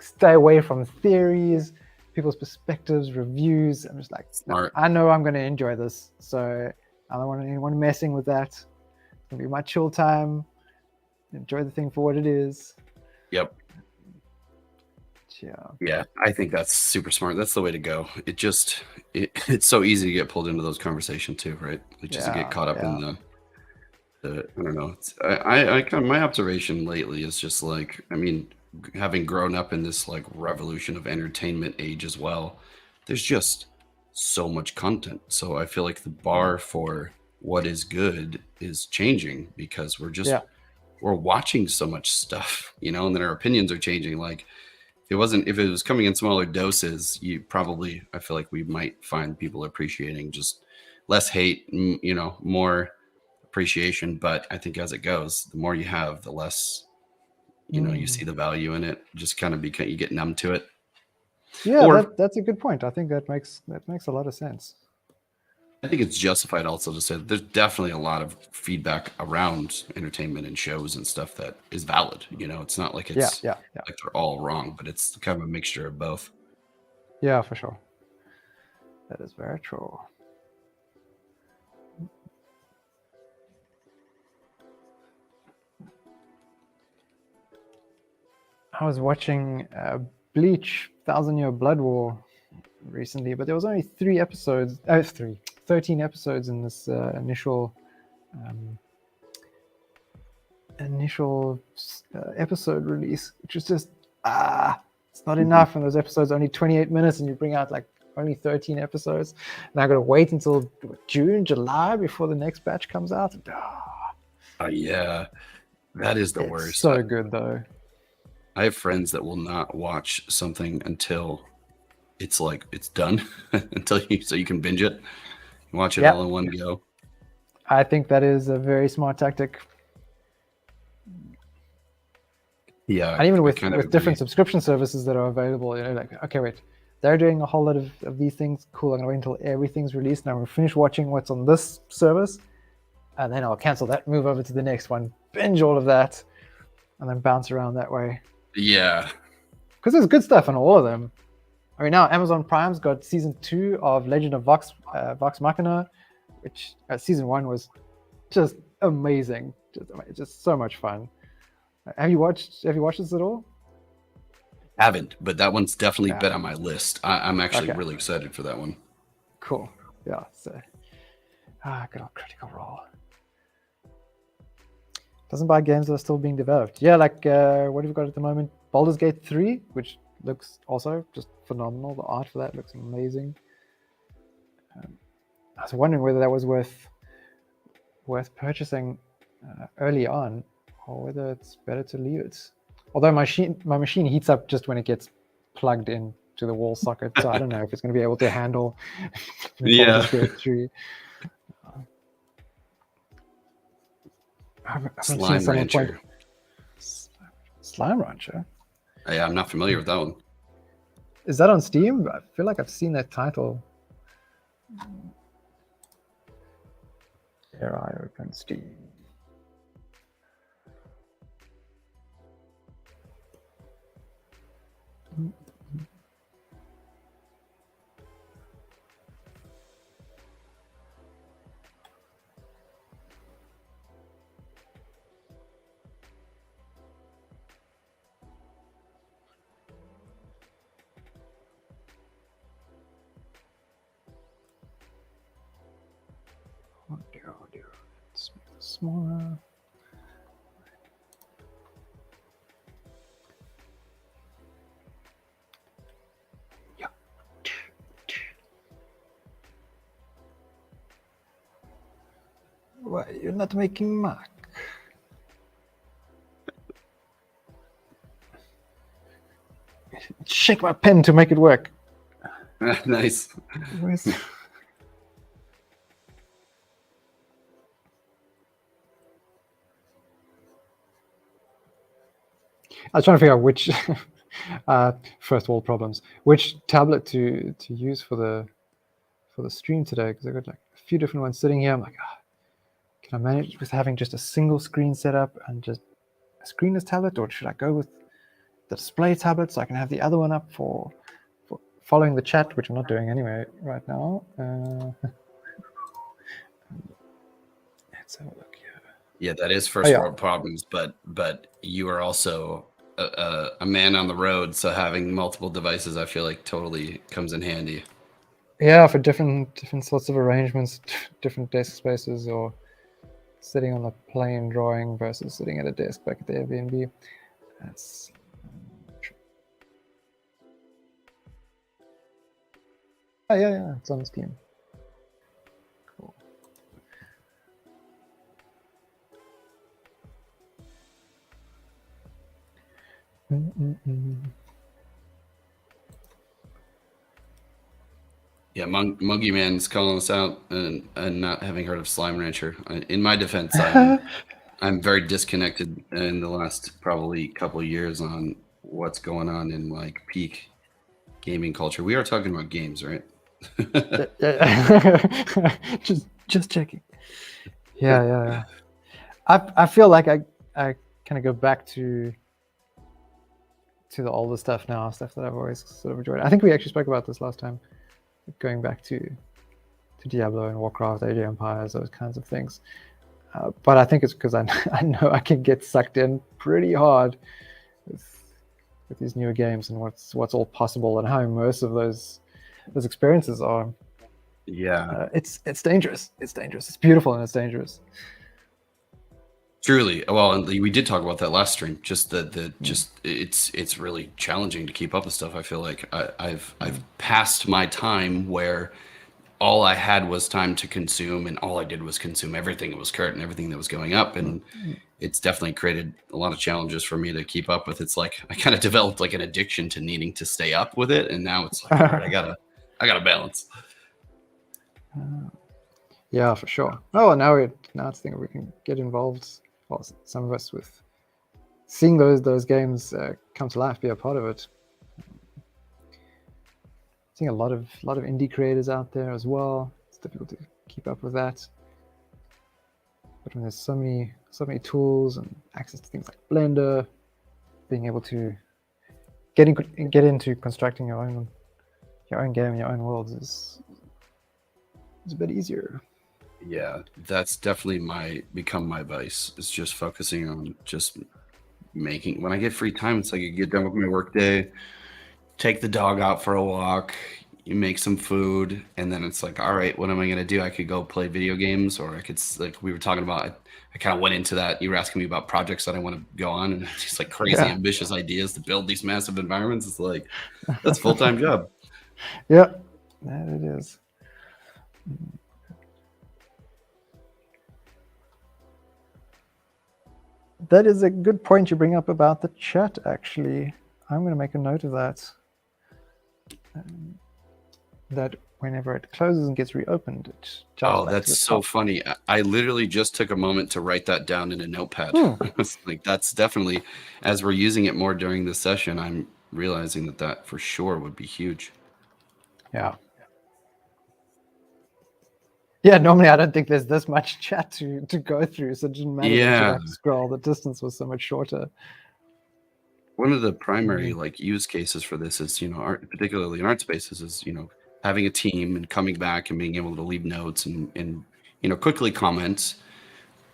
stay away from theories, people's perspectives, reviews. I'm just like, no, I know I'm going to enjoy this, so I don't want anyone messing with that. It's going to be my chill time. Enjoy the thing for what it is. Yep. Yeah, I think that's super smart. That's the way to go. It's so easy to get pulled into those conversations too, right? Just to get caught up in the I don't know. I kind of, my observation lately is just like, I mean, having grown up in this like revolution of entertainment age as well, there's just so much content. So I feel like the bar for what is good is changing because we're watching so much stuff, and then our opinions are changing. Like if it was coming in smaller doses, I feel like we might find people appreciating just less hate, more appreciation. But I think as it goes, the more you have, the less you see the value in it. Just kind of you get numb to it. Yeah, that's a good point. I think that makes a lot of sense. I think it's justified also to say that there's definitely a lot of feedback around entertainment and shows and stuff that is valid. It's not like it's like they're all wrong, but it's kind of a mixture of both. Yeah, for sure. That is very true. I was watching Bleach 1,000-Year Blood War recently, but there was only 13 episodes in this initial episode release, which was just it's not enough. And those episodes are only 28 minutes, and you bring out like only 13 episodes, and I got to wait until June, July before the next batch comes out. Yeah, that is the worst. So good though. I have friends that will not watch something until it's like it's done until you can binge it, watch it Yep. all in one go. I think that is a very smart tactic. Yeah, And even I with kind of different agree. subscription services that are available, like, okay, wait, they're doing a whole lot of these things. Cool, I'm gonna wait until everything's released. Now I'm gonna finish watching what's on this service, and then I'll cancel that, move over to the next one, binge all of that, and then bounce around that way. Yeah. Because there's good stuff in all of them. I mean, now Amazon Prime's got season 2 of Legend of Vox Machina, which season 1 was just amazing, just so much fun. Have you watched this at all? Haven't, but that one's definitely Yeah. been on my list. I'm actually Okay. really excited for that one. Cool. Yeah. So, good old Critical Role. Doesn't buy games that are still being developed. Yeah, like what have we got at the moment? Baldur's Gate 3, which looks also just phenomenal. The art for that looks amazing. I was wondering whether that was worth purchasing early on, or whether it's better to leave it. Although my machine heats up just when it gets plugged in to the wall socket, so I don't know if it's going to be able to handle Baldur's Gate 3. I haven't seen Slime someone Rancher. Slime Rancher? Yeah, I'm not familiar with that one. Is that on Steam? I feel like I've seen that title. Here I open Steam. Oh dear. Let's make this smaller. Yeah. Why, you're not making Mac? Shake my pen to make it work. Nice. Where's... I was trying to figure out which first world problems, which tablet to use for the stream today, because I've got like a few different ones sitting here. I'm like, can I manage with having just a single screen setup and just a screenless tablet, or should I go with the display tablet so I can have the other one up for following the chat, which I'm not doing anyway right now. Let's have a look here. Yeah, that is first world problems, but you are also a man on the road, so having multiple devices, I feel like totally comes in handy. Yeah, for different sorts of arrangements, different desk spaces, or sitting on a plane drawing versus sitting at a desk back at the Airbnb. That's yeah, it's on Steam. Cool. Yeah, Muggy Man's calling us out and not having heard of Slime Rancher. In my defense, I'm very disconnected in the last probably couple of years on what's going on in like peak gaming culture. We are talking about games, right? just checking. Yeah. I feel like I kind of go back to the older stuff now, stuff that I've always sort of enjoyed. I think we actually spoke about this last time, going back to Diablo and Warcraft, Age of Empires, those kinds of things. But I think it's because I know I can get sucked in pretty hard with these newer games and what's all possible and how immersive those experiences are. Yeah, it's dangerous. It's dangerous. It's beautiful and it's dangerous. Truly. Well, and we did talk about that last stream. Just it's really challenging to keep up with stuff. I feel like I've passed my time where all I had was time to consume, and all I did was consume everything that was current and everything that was going up, and it's definitely created a lot of challenges for me to keep up with. It's like I kind of developed like an addiction to needing to stay up with it, and now it's like, all right, I gotta balance. Yeah, for sure. Oh, now it's thing we can get involved. Well, some of us with seeing those games come to life, be a part of it. Seeing a lot of indie creators out there as well. It's difficult to keep up with that. But when there's so many tools and access to things like Blender, being able to get into constructing your own game, your own worlds is a bit easier. Yeah, that's definitely become my vice. Is just focusing on just making. When I get free time, it's like I get done with my work day, take the dog out for a walk, you make some food, and then it's like, all right, what am I gonna do? I could go play video games, or I could, like we were talking about. I kind of went into that. You were asking me about projects that I want to go on, and just like crazy ambitious ideas to build these massive environments. It's like that's a full-time job. Yeah, that it is. That is a good point you bring up about the chat, actually. I'm going to make a note of that. That whenever it closes and gets reopened, it jumps back that's to the so top. funny. I literally just took a moment to write that down in a notepad. Like that's definitely, as we're using it more during the session, I'm realizing that for sure would be huge. Yeah. Yeah, normally I don't think there's this much chat to go through, so it didn't matter that you have to scroll. The distance was so much shorter. One of the primary like use cases for this is, art, particularly in art spaces, is having a team and coming back and being able to leave notes and quickly comment,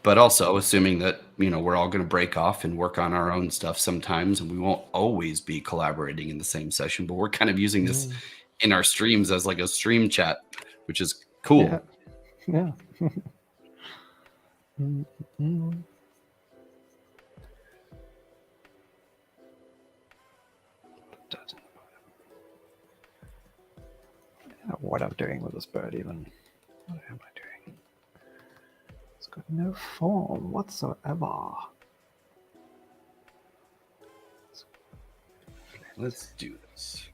but also assuming that we're all going to break off and work on our own stuff sometimes, and we won't always be collaborating in the same session. But we're kind of using this in our streams as like a stream chat, which is cool. Yeah. What I'm doing with this bird, even. What am I doing? It's got no form whatsoever. Let's do this.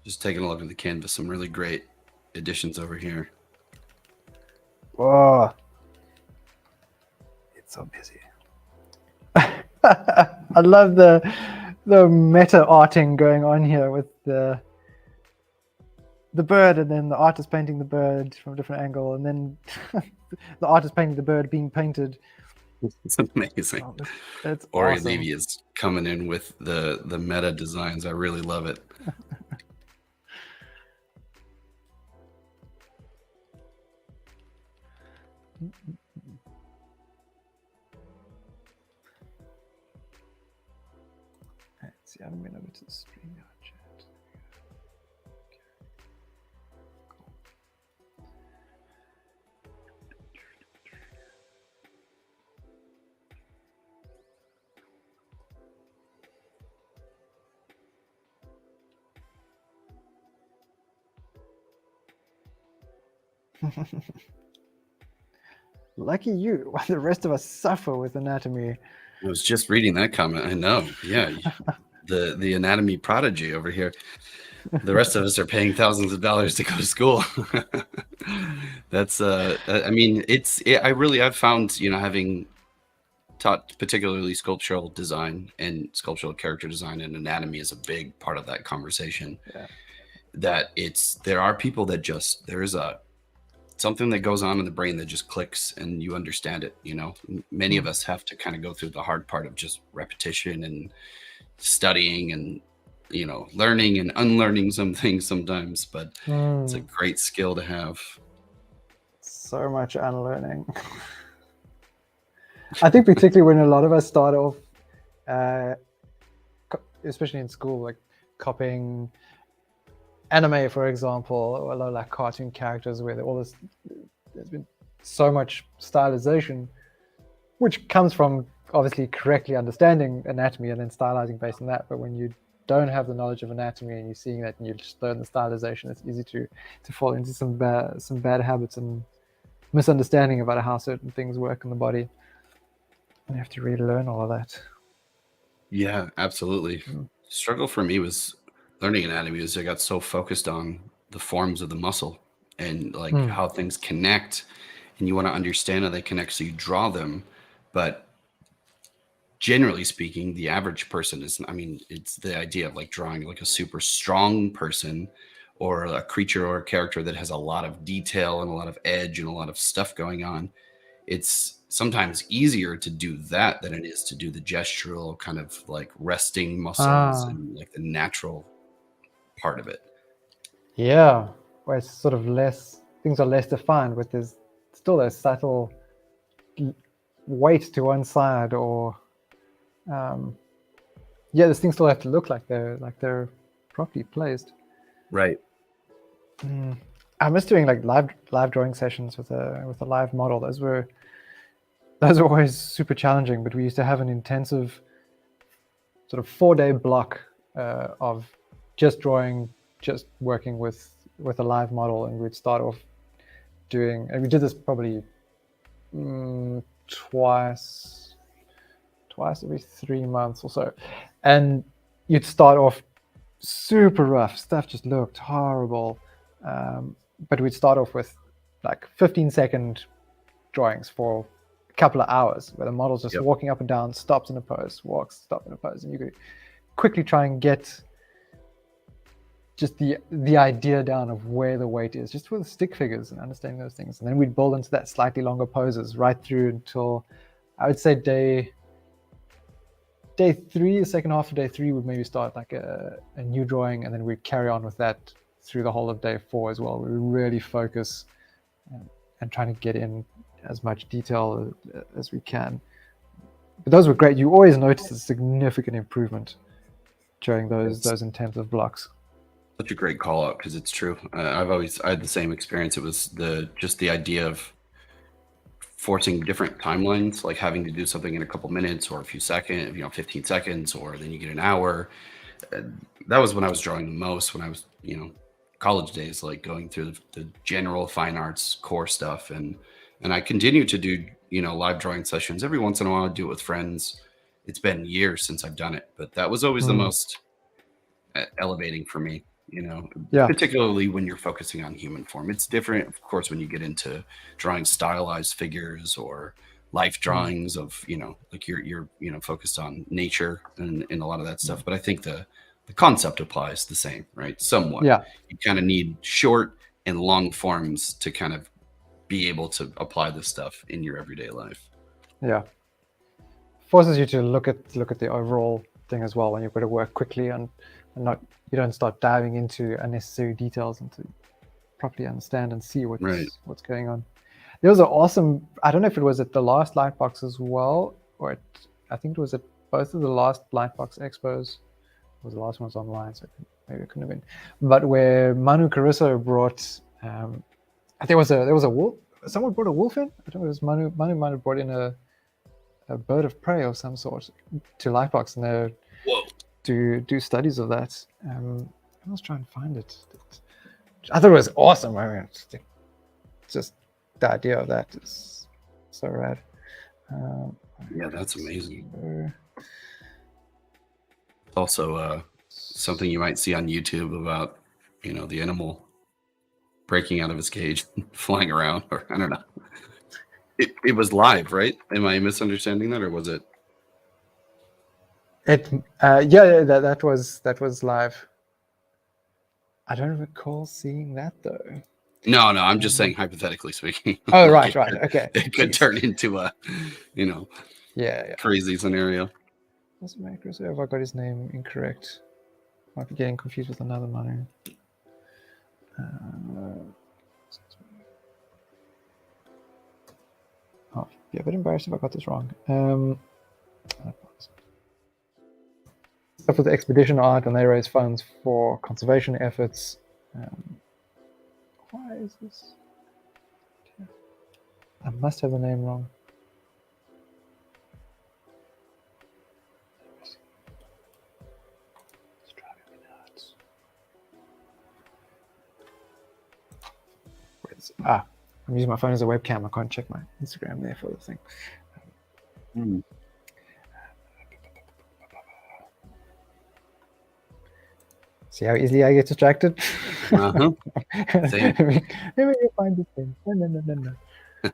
Just taking a look at the canvas, some really great additions over here. Oh, it's so busy. I love the meta arting going on here with the bird, and then the artist painting the bird from a different angle, and then the artist painting the bird being painted. It's amazing. Oh, it's Ori awesome. Levy is coming in with the meta designs. I really love it. Let's see, I haven't been over to the StreamYard chat. Lucky you, while the rest of us suffer with anatomy. I was just reading that comment. I know. Yeah. the anatomy prodigy over here. The rest of us are paying thousands of dollars to go to school. That's I mean, I've found, having taught particularly sculptural design and sculptural character design, and anatomy is a big part of that conversation. Yeah. That there are people that there is something that goes on in the brain that just clicks and you understand it. Many of us have to kind of go through the hard part of just repetition and studying and learning and unlearning some things sometimes, but it's a great skill to have. So much unlearning. I think particularly when a lot of us start off, especially in school, like copying anime, for example, or a lot of like cartoon characters where there's been so much stylization. which comes from obviously correctly understanding anatomy and then stylizing based on that. But when you don't have the knowledge of anatomy and you're seeing that and you just learn the stylization, it's easy to fall into some bad habits and misunderstanding about how certain things work in the body. And you have to relearn all of that. Yeah, absolutely. Struggle for me was learning anatomy was I got so focused on the forms of the muscle and like how things connect, and you want to understand how they connect, so you draw them. But generally speaking, the average person is, I mean, it's the idea of like drawing like a super strong person or a creature or a character that has a lot of detail and a lot of edge and a lot of stuff going on. It's sometimes easier to do that than it is to do the gestural kind of like resting muscles and like the natural part of it. Yeah, where it's sort of less, things are less defined, but there's still a subtle weight to one side, or yeah, these things still have to look like they're properly placed. Right. I miss doing like live drawing sessions with a live model. Those were always super challenging, but we used to have an intensive sort of 4-day block of just drawing, just working with a live model, and we'd start off doing, and we did this probably twice every 3 months or so, and you'd start off super rough stuff, just looked horrible, but we'd start off with like 15-second drawings for a couple of hours where the model's just walking up and down, stops in a pose, walks, stop in a pose, and you could quickly try and get just the idea down of where the weight is, just with stick figures and understanding those things. And then we'd build into that slightly longer poses right through until, I would say, day 3, the second half of day 3 would maybe start like a new drawing, and then we'd carry on with that through the whole of day 4 as well. We really focus and trying to get in as much detail as we can. But those were great. You always notice a significant improvement during those intensive blocks. Such a great call out, because it's true. I had the same experience. It was just the idea of forcing different timelines, like having to do something in a couple minutes or a few seconds, 15 seconds, or then you get an hour. That was when I was drawing the most, when I was, college days, like going through the general fine arts core stuff. And I continue to do, live drawing sessions. Every once in a while I do it with friends. It's been years since I've done it, but that was always the most elevating for me. Particularly when you're focusing on human form. It's different, of course, when you get into drawing stylized figures or life drawings of, like you're focused on nature and a lot of that stuff. But I think the concept applies the same, right? Somewhat. Yeah. You kind of need short and long forms to kind of be able to apply this stuff in your everyday life. Yeah. Forces you to look at the overall thing as well when you've got to work quickly and not, you don't start diving into unnecessary details and to properly understand and see what's going on. There was an awesome, I don't know if it was at the last Lightbox as well, or I think it was at both of the last Lightbox expos. It was the last one was online, so maybe it couldn't have been. But where Manu Caruso brought, I think there was a wolf. Someone brought a wolf in. I don't know. It was Manu might have brought in a bird of prey of some sort to Lightbox, and they do studies of that. I was trying to find it. I thought it was awesome. I mean, just the idea of that is so rad. Yeah, that's amazing. Also, something you might see on YouTube about, the animal breaking out of his cage, flying around, or I don't know. It was live, right? Am I misunderstanding that, or was it? That was live. I don't recall seeing that though. No, I'm just saying, hypothetically speaking. Oh, right, okay. It could turn into a, crazy scenario. What's Have I got his name incorrect? Might be getting confused with another Manu. Be a bit embarrassed if I got this wrong. Stuff with expedition art, and they raise funds for conservation efforts. Why is this? I must have the name wrong. I'm using my phone as a webcam. I can't check my Instagram there for the thing. See how easily I get distracted? Same. Maybe you'll find this thing. No.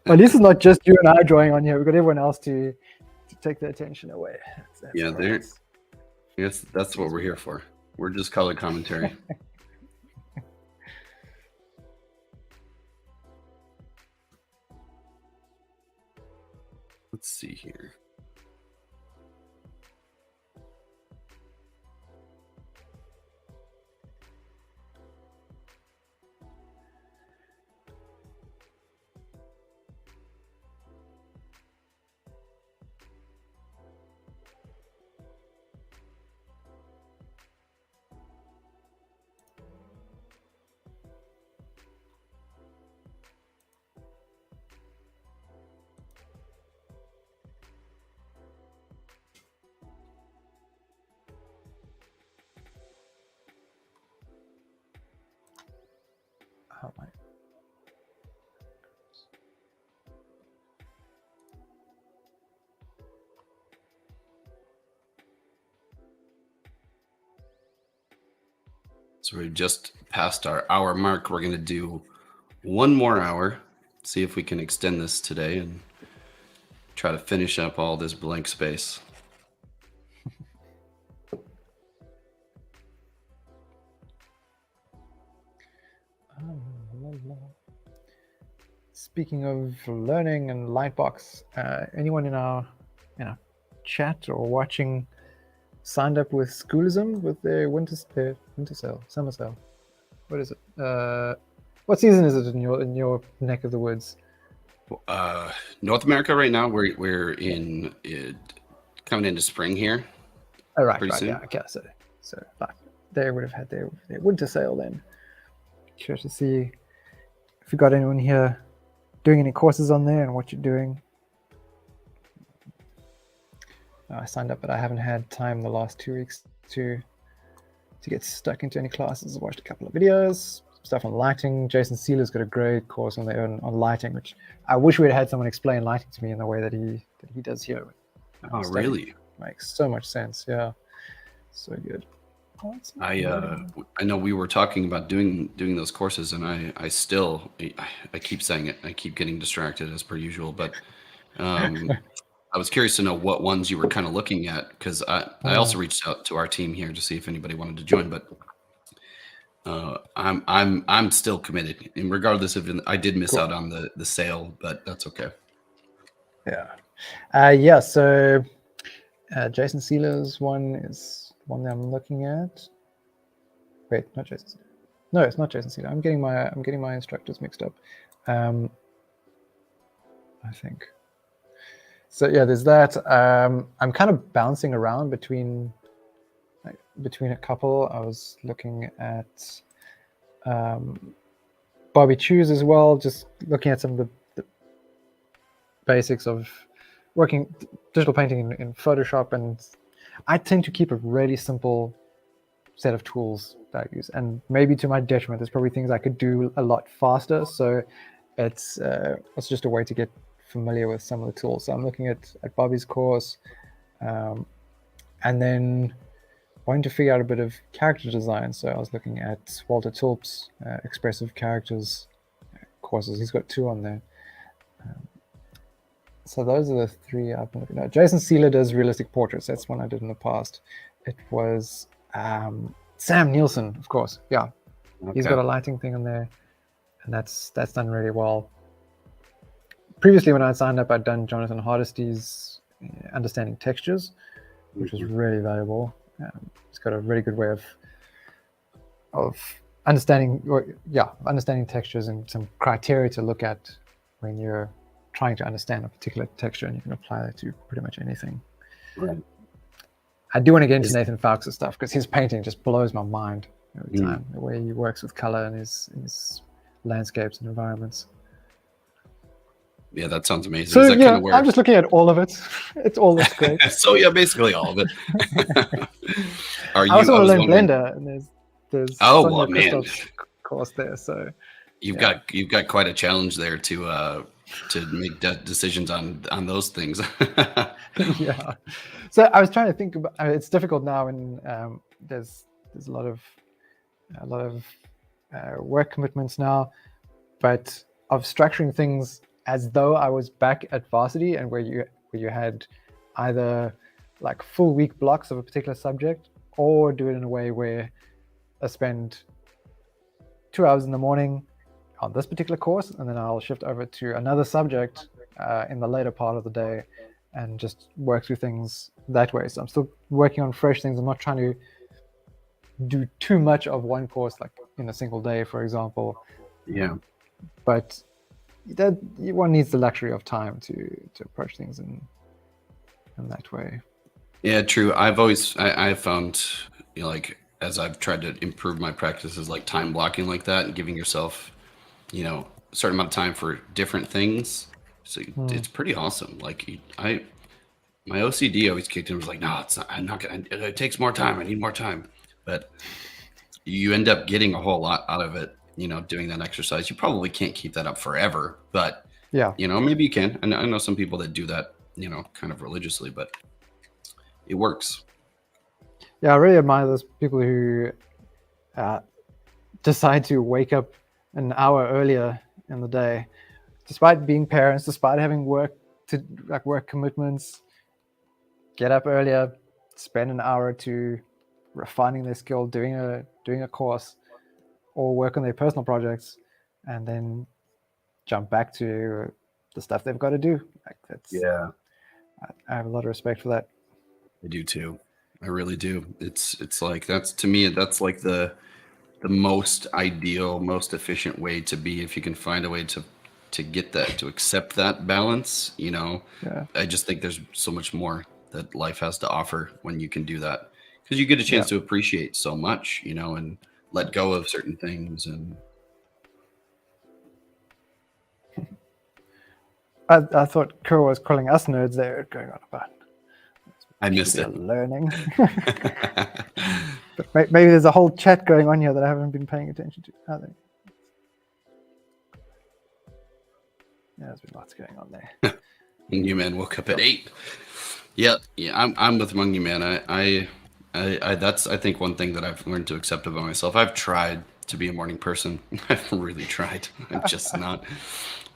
At least it's not just you and I drawing on here. We've got everyone else to take the attention away. That's Yeah, right. Yes, that's what we're here for. We're just color commentary. Let's see here. Oh my. So we've just passed our hour mark. We're going to do one more hour, see if we can extend this today and try to finish up all this blank space. Speaking of learning and Lightbox, anyone in our chat or watching signed up with Schoolism with their winter sale, summer sale? What is it? What season is it in your neck of the woods? North America right now, we're in coming into spring here. Oh, right, soon. Yeah, okay. So they would have had their winter sale then. Curious to see if you got anyone here doing any courses on there and what you're doing. I signed up, but I haven't had time the last 2 weeks to get stuck into any classes. I watched a couple of videos, stuff on lighting. Jason Sealer's got a great course on lighting, which I wish we had someone explain lighting to me in the way that he does here. Oh, really? Makes so much sense. Yeah, so good. I know we were talking about doing those courses, and I keep saying it. I keep getting distracted as per usual, but I was curious to know what ones you were kind of looking at, because I also reached out to our team here to see if anybody wanted to join, but I'm still committed, and regardless of I did miss out on the sale, but that's okay. Yeah. So Jason Sealer's one is one that I'm looking at. Wait, not Jason Sealer. No, it's not Jason Sealer. I'm getting my instructors mixed up. I think. So yeah, there's that. I'm kind of bouncing around between a couple. I was looking at Bobby Chews as well, just looking at some of the basics of working digital painting in Photoshop, and I tend to keep a really simple set of tools that I use, and maybe to my detriment, there's probably things I could do a lot faster. So it's just a way to get familiar with some of the tools. So I'm looking at Bobby's course, and then wanting to figure out a bit of character design. So I was looking at Walter Tulp's expressive characters courses. He's got 2 on there. So those are the 3 I've been looking at. Jason Sealer does realistic portraits. That's one I did in the past. It was Sam Nielsen, of course. Yeah, okay. He's got a lighting thing on there, and that's done really well. Previously, when I signed up, I'd done Jonathan Hardisty's Understanding Textures, which was really valuable. He's got a really good way of understanding textures and some criteria to look at when you're trying to understand a particular texture, and you can apply that to pretty much anything. Right. I do want to get into Nathan Fowlkes' stuff, because his painting just blows my mind every time, the way he works with color and his landscapes and environments. Yeah, that sounds amazing. So yeah, I'm just looking at all of it. It's all looks great. So yeah, basically all of it. I also want to learn Blender, and there's Christoph's course there. So You've got quite a challenge there to make decisions on those things. Yeah. So I was trying to think about. It's difficult now, and there's a lot of work commitments now, but of structuring things as though I was back at varsity, and where you had either like full week blocks of a particular subject, or do it in a way where I spend 2 hours in the morning on this particular course, and then I'll shift over to another subject in the later part of the day, and just work through things that way. So I'm still working on fresh things. I'm not trying to do too much of one course, like in a single day, for example. Yeah. But that one needs the luxury of time to approach things in that way. Yeah, true. I've found, you know, like as I've tried to improve my practices, like time blocking like that, and giving yourself, you know, a certain amount of time for different things. So it's pretty awesome. Like my OCD always kicked in. Was like, no, it's not. I'm not gonna. It takes more time. I need more time. But you end up getting a whole lot out of it. You know, doing that exercise. You probably can't keep that up forever, but yeah, you know, maybe you can. And I know some people that do that, you know, kind of religiously, but it works. Yeah, I really admire those people who decide to wake up an hour earlier in the day, despite being parents, despite having work commitments. Get up earlier, spend an hour or two refining their skill, doing a course, or work on their personal projects, and then jump back to the stuff they've got to do. Like that's, Yeah, I have a lot of respect for that. I do too. I really do. It's like that's, to me, that's like the most ideal, most efficient way to be, if you can find a way to get that, to accept that balance, you know. Yeah. I just think there's so much more that life has to offer when you can do that, because you get a chance to appreciate so much, you know, and let go of certain things. And I thought Kuro was calling us nerds there, going on about. I missed it. Learning. But maybe there's a whole chat going on here that I haven't been paying attention to. I think. Yeah, there's been lots going on there. You man woke up at 8. Yeah, I'm with Mungie Man. I that's, I think, one thing that I've learned to accept about myself. I've tried to be a morning person. I've really tried. I'm just not.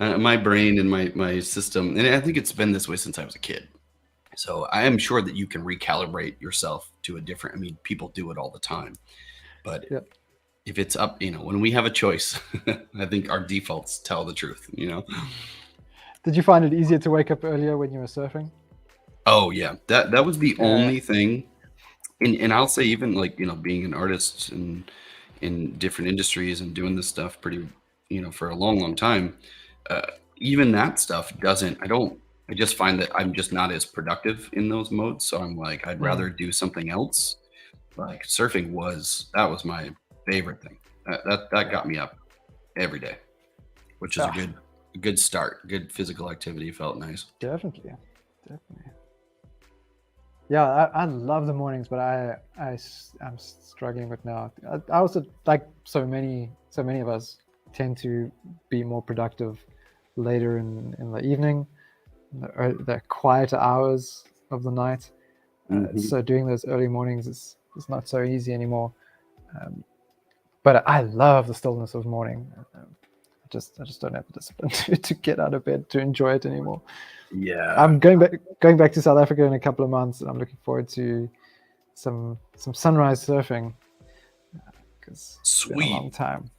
My brain and my system, and I think it's been this way since I was a kid. So I am sure that you can recalibrate yourself to a different. I mean, people do it all the time, but if it's up, you know, when we have a choice, I think our defaults tell the truth. You know. Did you find it easier to wake up earlier when you were surfing? Oh yeah, that was the only thing, and I'll say, even like, you know, being an artist and in different industries and doing this stuff pretty, you know, for a long time, even that stuff doesn't. I just find that I'm just not as productive in those modes. So I'm like, I'd rather do something else. Like surfing was my favorite thing. That got me up every day, which is a good start. Good physical activity. Felt nice. Definitely. Yeah, I love the mornings, but I'm struggling with now. I also, like so many of us, tend to be more productive later in the evening, the quieter hours of the night. So doing those early mornings is not so easy anymore. But I love the stillness of morning. I just don't have the discipline to get out of bed to enjoy it anymore. Yeah, I'm going back to South Africa in a couple of months, and I'm looking forward to some sunrise surfing, because it's been a long time.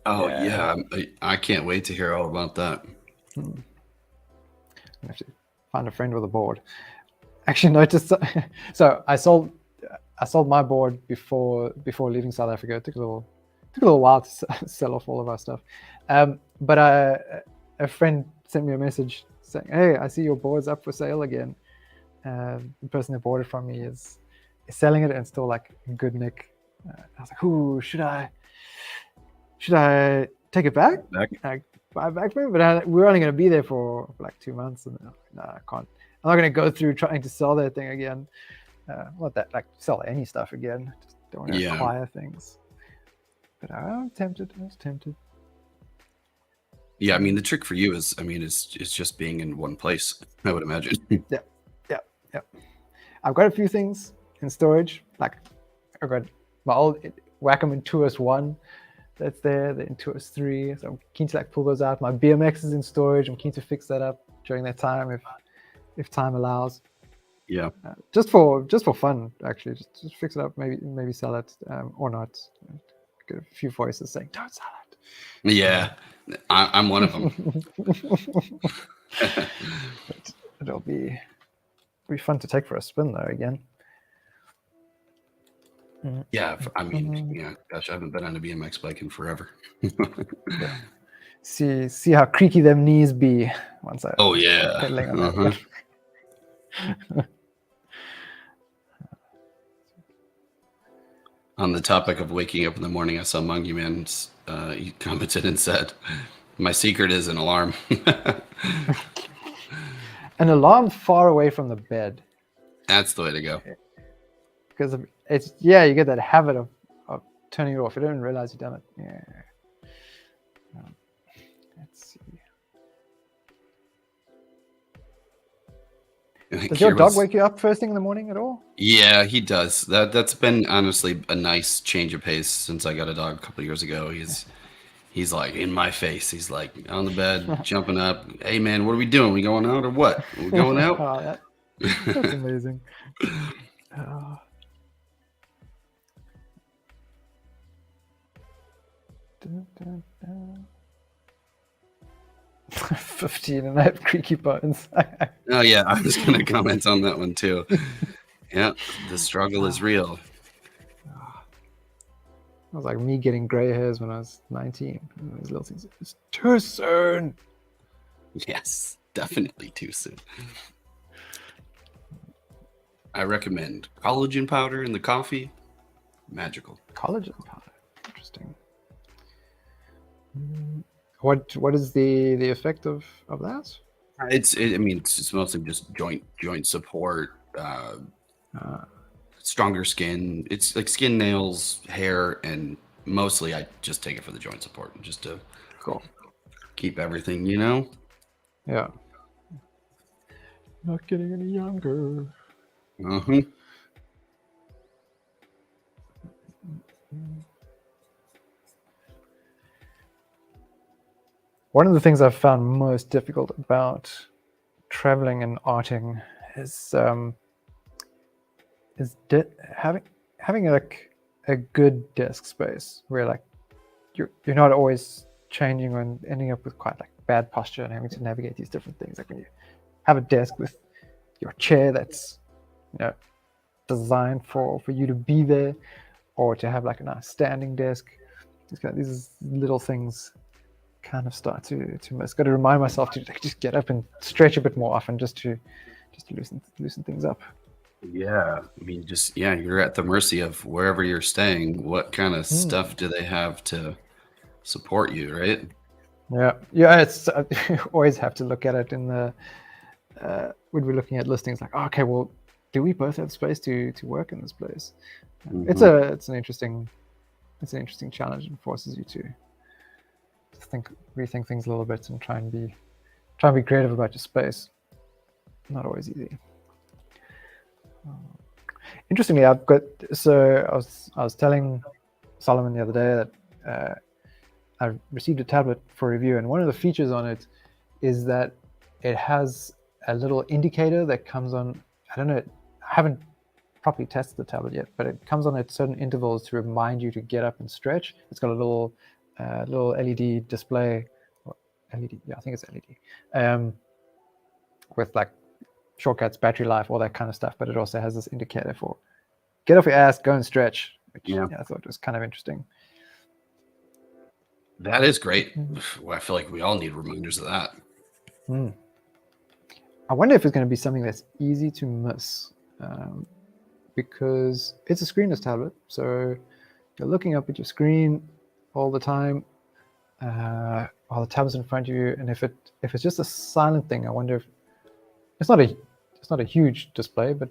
Oh yeah, I can't wait to hear all about that. I have to find a friend with a board. Actually noticed. So I sold my board before leaving South Africa. It took a little while to sell off all of our stuff, but a friend sent me a message saying, "Hey, I see your board's up for sale again." The person that bought it from me is selling it, and still like in good nick. I was like, "Ooh, should I take it back? Like, buy it back for me?" But we're only going to be there for like 2 months, and no, I can't. I'm not going to go through trying to sell that thing again. Not that, like, sell any stuff again. Just don't want to acquire things. But I was tempted. Yeah, I mean, the trick for you is, I mean, is just being in one place, I would imagine. Yeah. I've got a few things in storage. Like I've got my old Wacom Intuos 1 that's there, the Intuos 3. So I'm keen to like pull those out. My BMX is in storage. I'm keen to fix that up during that time if time allows. Yeah. Just for fun, actually. Just fix it up, maybe sell it or not. Get a few voices saying, "Don't sell it." Yeah, I'm one of them. But it'll be fun to take for a spin though again. Yeah, I mean, yeah, gosh, I haven't been on a BMX bike in forever. Yeah. See how creaky them knees be once I start pedaling on that one. On the topic of waking up in the morning, I saw Mungie Man. He commented and said, "My secret is an alarm." An alarm far away from the bed. That's the way to go. Because it's you get that habit of turning it off. You don't realize you've done it. Yeah. Let's see. Does your dog wake you up first thing in the morning at all? Yeah, he does. That's been honestly a nice change of pace since I got a dog a couple of years ago. He's like in my face. He's like on the bed, jumping up. Hey man, what are we doing? We going out or what? Are we going out? Oh, that's amazing. 15 and I have creaky bones. Oh yeah, I was going to comment on that one too. Yeah, the struggle is real. It was like me getting gray hairs when I was 19. These little things. It's too soon. Yes, definitely too soon. I recommend collagen powder in the coffee. Magical. Collagen powder. Interesting. What is the effect of that? I mean, it's mostly just joint support, stronger skin. It's like skin, nails, hair, and mostly I just take it for the joint support, just to keep everything, you know. Yeah. Not getting any younger. One of the things I've found most difficult about traveling and arting is having like a good desk space where like you're not always changing and ending up with quite like bad posture and having to navigate these different things. Like when you have a desk with your chair that's designed for you to be there, or to have like a nice standing desk. These little things kind of start to miss. Got to remind myself to just get up and stretch a bit more often, just to loosen things up. Yeah, I mean, you're at the mercy of wherever you're staying. What kind of stuff do they have to support you, right? Yeah. It's you always have to look at it in the when we're looking at listings. Like, okay, well, do we both have space to work in this place? It's an interesting challenge, and forces you to rethink things a little bit and try and be creative about your space. Not always easy. Interestingly, I was telling Solomon the other day that I received a tablet for review, and one of the features on it is that it has a little indicator that comes on. I don't know, I haven't properly tested the tablet yet, but it comes on at certain intervals to remind you to get up and stretch. It's got a little LED display, or LED, yeah, I think it's LED, with like shortcuts, battery life, all that kind of stuff. But it also has this indicator for get off your ass, go and stretch, which I thought was kind of interesting. That is great. I feel like we all need reminders of that. I wonder if it's going to be something that's easy to miss, because it's a screenless tablet, so you're looking up at your screen all the time, while the tablet's in front of you. And if it's just a silent thing, I wonder if it's not a huge display, but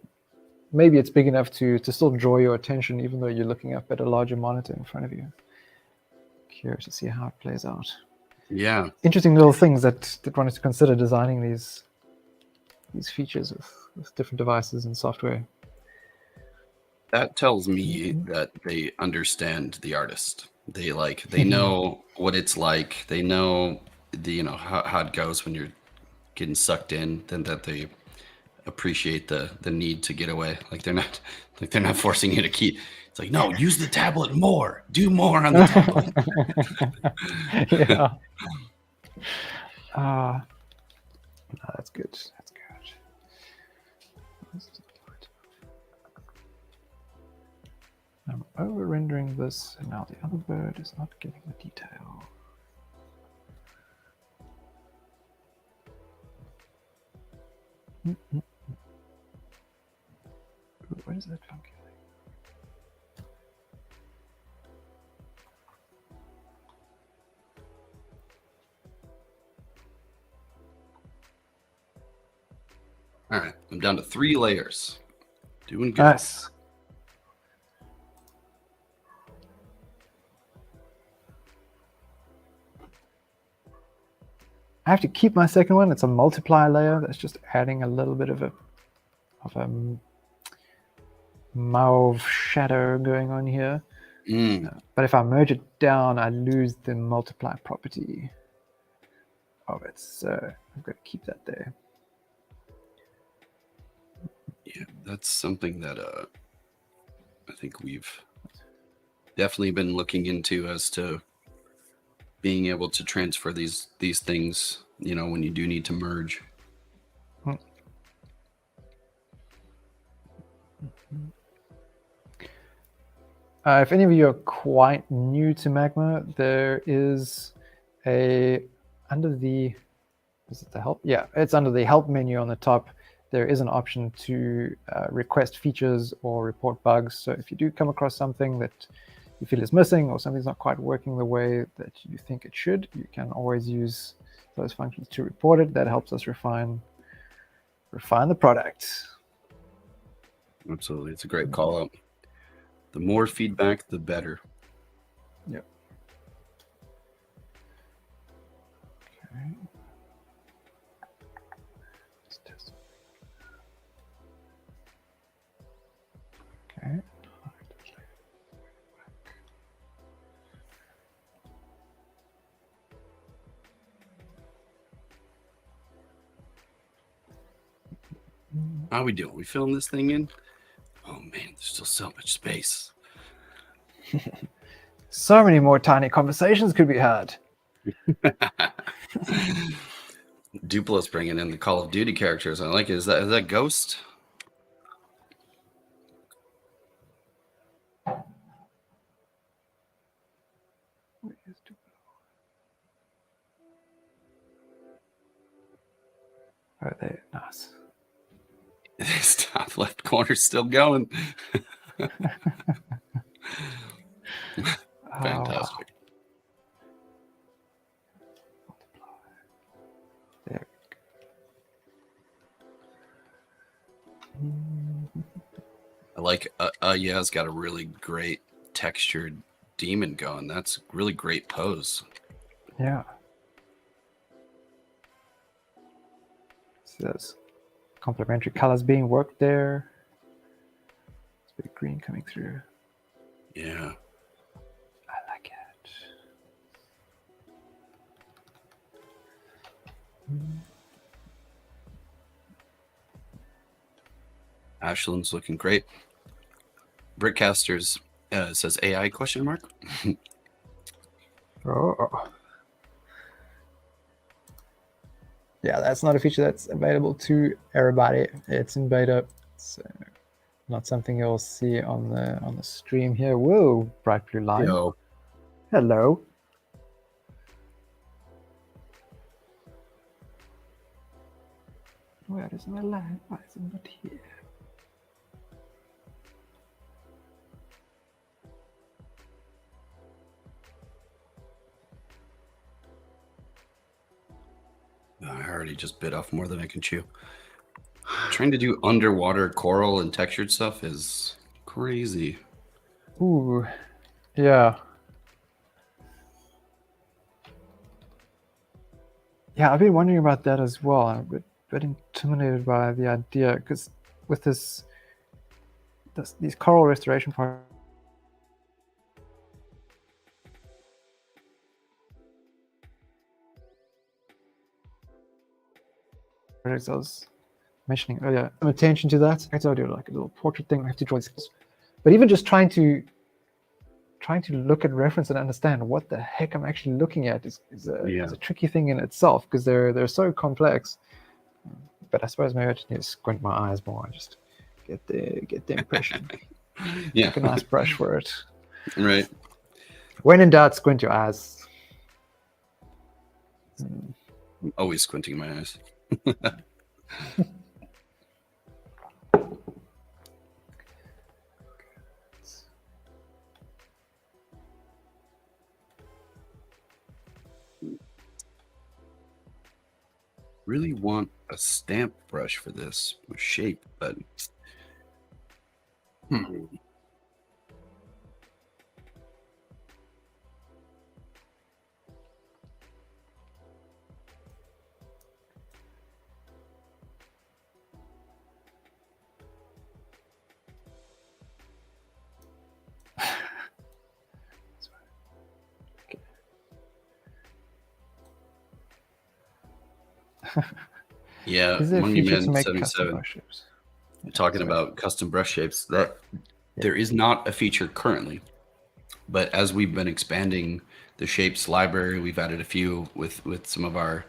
maybe it's big enough to still draw your attention, even though you're looking up at a larger monitor in front of you. Curious to see how it plays out. Yeah. Interesting little things that one has to consider designing these features with different devices and software. That tells me that they understand the artist. They know what it's like. They know how it goes when you're getting sucked in, then that they appreciate the need to get away. They're not forcing you to keep. It's like, no, use the tablet more. Do more on the tablet. Yeah. No, that's good. That's good. I'm over rendering this, and now the other bird is not getting the detail. What is that funky thing? All right, I'm down to 3 layers. Doing good. Nice. I have to keep my second one. It's a multiply layer that's just adding a little bit of a mauve shadow going on here. But if I merge it down, I lose the multiply property of it. So I've got to keep that there. Yeah, that's something that I think we've definitely been looking into, as to being able to transfer these things, when you do need to merge. If any of you are quite new to Magma, there is under the, is it the help? Yeah, it's under the help menu on the top. There is an option to request features or report bugs. So if you do come across something that you feel is missing, or something's not quite working the way that you think it should, you can always use those functions to report it. That helps us refine the product. Absolutely, it's a great call out. The more feedback, the better. Yep. Okay. Let's test. Okay. How we doing? We filling this thing in? Oh man, there's still so much space. So many more tiny conversations could be had. Duplo's bringing in the Call of Duty characters. I like it. Is that Ghost? Where is Duplo? Oh, there. Nice. This top left corner's still going. Fantastic. There. I like Ya's got a really great textured demon going. That's a really great pose. Yeah. So there's complementary colors being worked there. It's a bit of green coming through. Yeah. I like it. Ashland's looking great. Brickcasters says AI question mark. Oh. Yeah, that's not a feature that's available to everybody. It's in beta, so not something you'll see on the stream here. Whoa, bright blue line. Yo. Hello. Where is my line? Why is it not here? I already just bit off more than I can chew. Trying to do underwater coral and textured stuff is crazy. Ooh, yeah. Yeah, I've been wondering about that as well. I'm a bit intimidated by the idea, because with these coral restoration projects, I was mentioning earlier, some attention to that. I have to do like a little portrait thing. I have to draw these, but even just trying to look at reference and understand what the heck I'm actually looking at is a tricky thing in itself, because they're so complex. But I suppose maybe I just need to squint my eyes more and just get the impression. Yeah, Pick a nice brush for it. Right. When in doubt, squint your eyes. I'm always squinting my eyes. Really want a stamp brush for this shape, but yeah, Is there a feature to Monument make custom 77 brush shapes? talking about custom brush shapes. That there is not a feature currently, but as we've been expanding the shapes library, we've added a few with some of our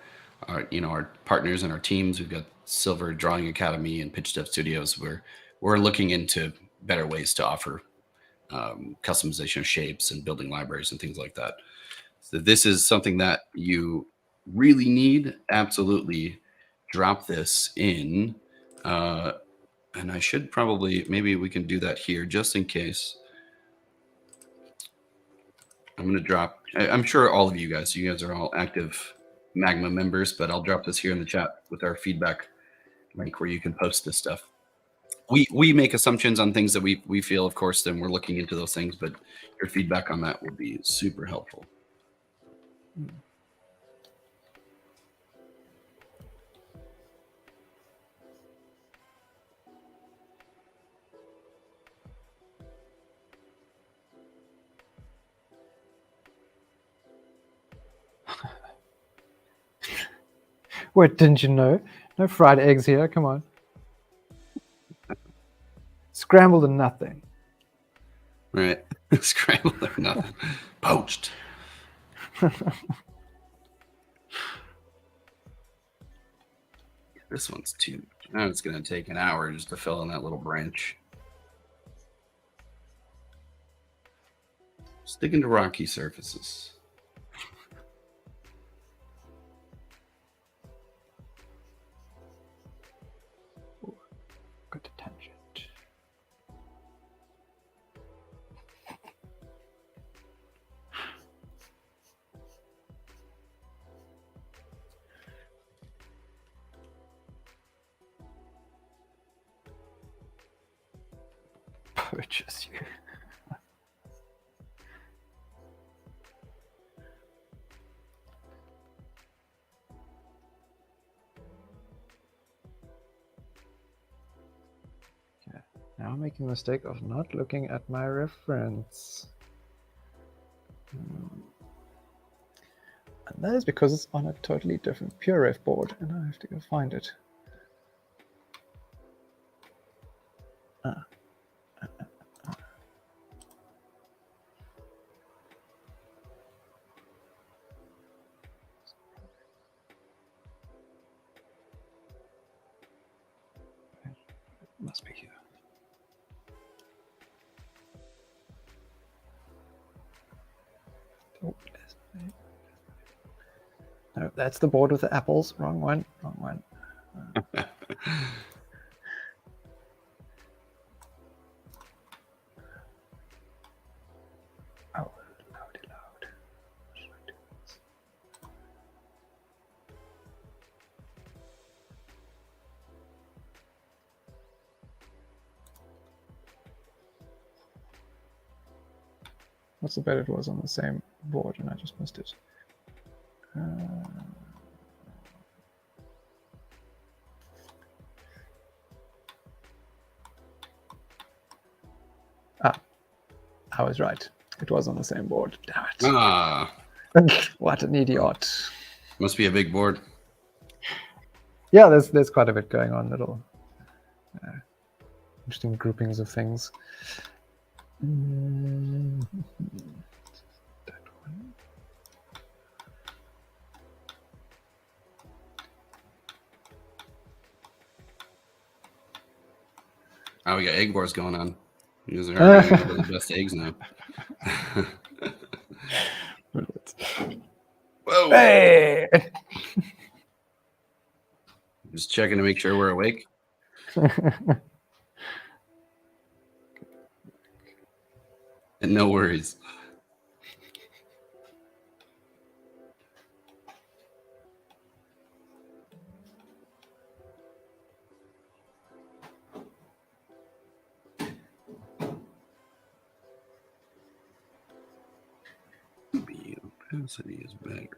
our partners and our teams. We've got Silver Drawing Academy and Pitch Dev Studios, where we're looking into better ways to offer customization of shapes and building libraries and things like that. So this is something that you really need. Absolutely drop this in. And I should probably, maybe we can do that here just in case. I'm going to drop, I'm sure all of you guys are all active Magma members, but I'll drop this here in the chat with our feedback link where you can post this stuff. We make assumptions on things that we feel, of course, then we're looking into those things, but your feedback on that will be super helpful. Wait, didn't you know? No fried eggs here. Come on. Scrambled or nothing. Right. Scrambled or nothing. Poached. This one's too. Now it's going to take an hour just to fill in that little branch. Sticking to rocky surfaces. Good tangent. Purchase you. Now I'm making the mistake of not looking at my reference. And that is because it's on a totally different PureRef board, and I have to go find it. It must be here. Oh, no, that's the board with the apples. Wrong one. Wrong one. Oh, loud. What's the bet it was on the same board and I just missed it? I was right. It was on the same board. Damn it. Ah, What an idiot. must be a big board. Yeah, there's quite a bit going on. Little interesting groupings of things. That one. Oh, we got egg wars going on. You guys are arguing over the best eggs now. Whoa! Hey! Just checking to make sure we're awake. And no worries. The opacity is better.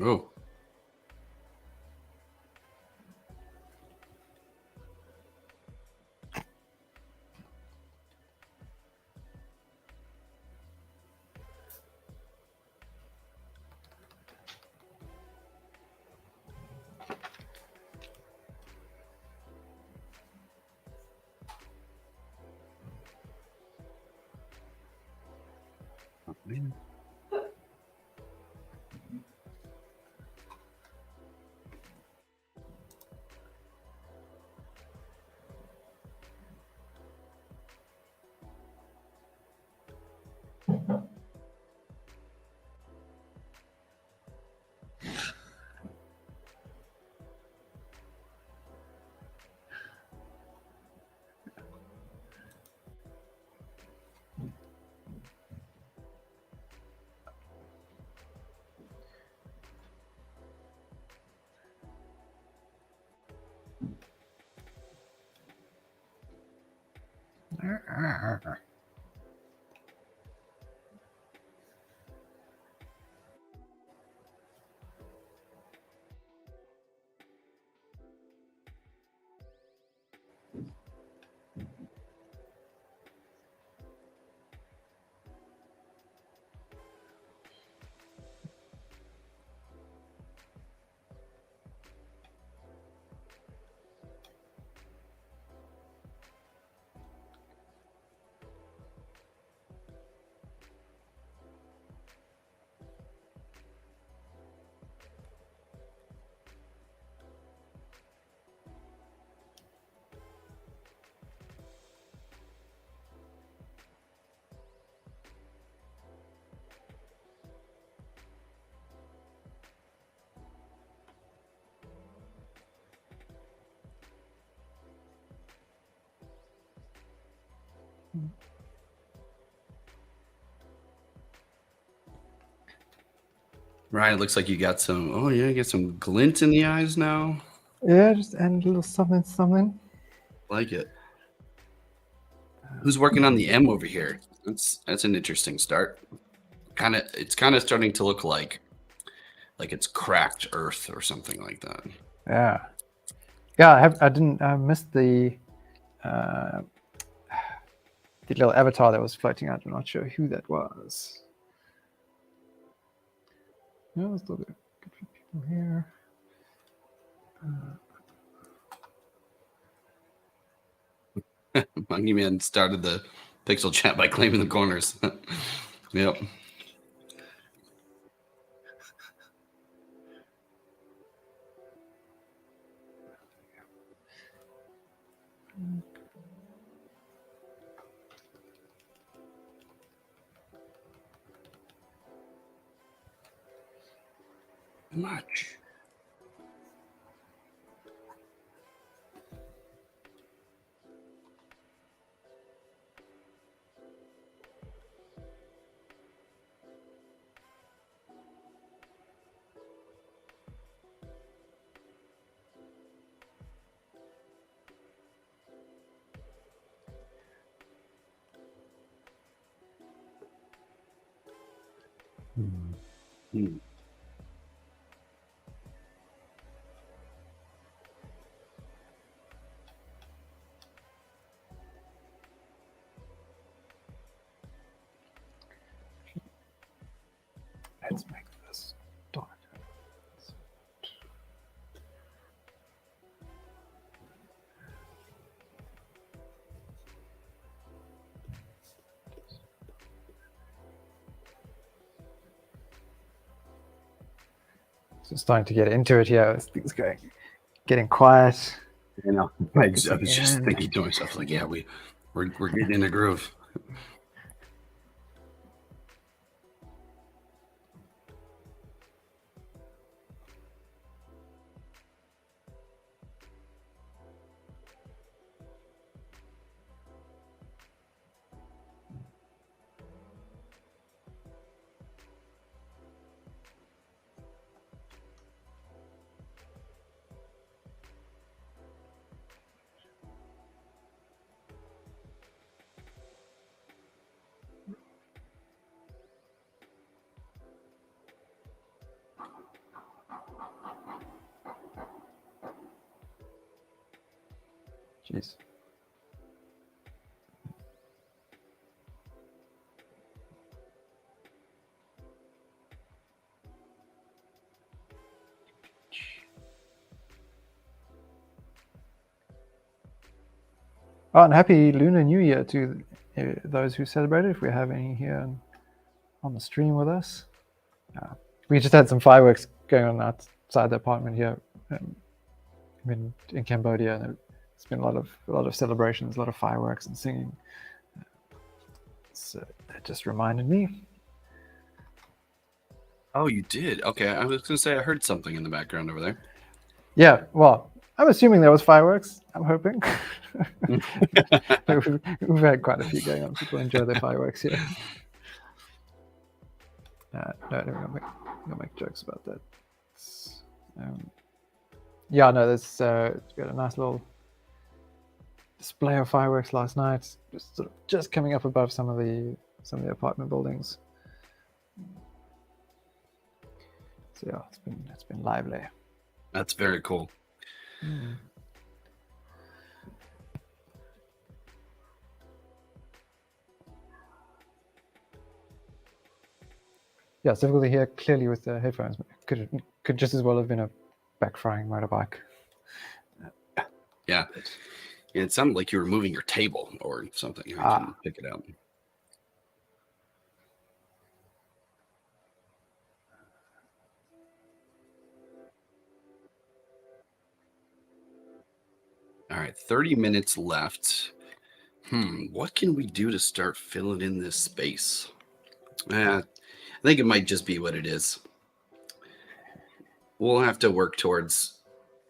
Oh. Oh, man. Ryan, it looks like you got some. Oh yeah, you got some glint in the eyes now. Yeah, just add a little something. Like it. Who's working on the M over here? That's an interesting start. It's kind of starting to look like it's cracked earth or something like that. Yeah. I missed the little avatar that was floating out. I'm not sure who that was. No, there's still good people here. Monkey Man started the pixel chat by claiming the corners. Yep. Much. Hmm. Let's make this dark. So starting to get into it here. This thing's getting quiet. You know, I was just thinking to myself, like, yeah, we're getting in a groove. Jeez. Oh, and happy Lunar New Year to those who celebrate it. If we have any here on the stream with us, we just had some fireworks going on outside the apartment here. In Cambodia, and it's been a lot of celebrations, a lot of fireworks and singing. So that just reminded me. Oh, you did? Okay, I was gonna say I heard something in the background over there. Yeah, well, I'm assuming there was fireworks. I'm hoping. we've had quite a few going on. People enjoy their fireworks here. No, I'm gonna make jokes about that. Yeah, no, there's we had a nice little display of fireworks last night, just coming up above some of the apartment buildings. So yeah, it's been lively. That's very cool. Yeah, it's difficult to hear clearly with the headphones. Could just as well have been a backfiring motorbike. Yeah. It sounded like you were moving your table or something. I can pick it out. All right, 30 minutes left. What can we do to start filling in this space? I think it might just be what it is. We'll have to work towards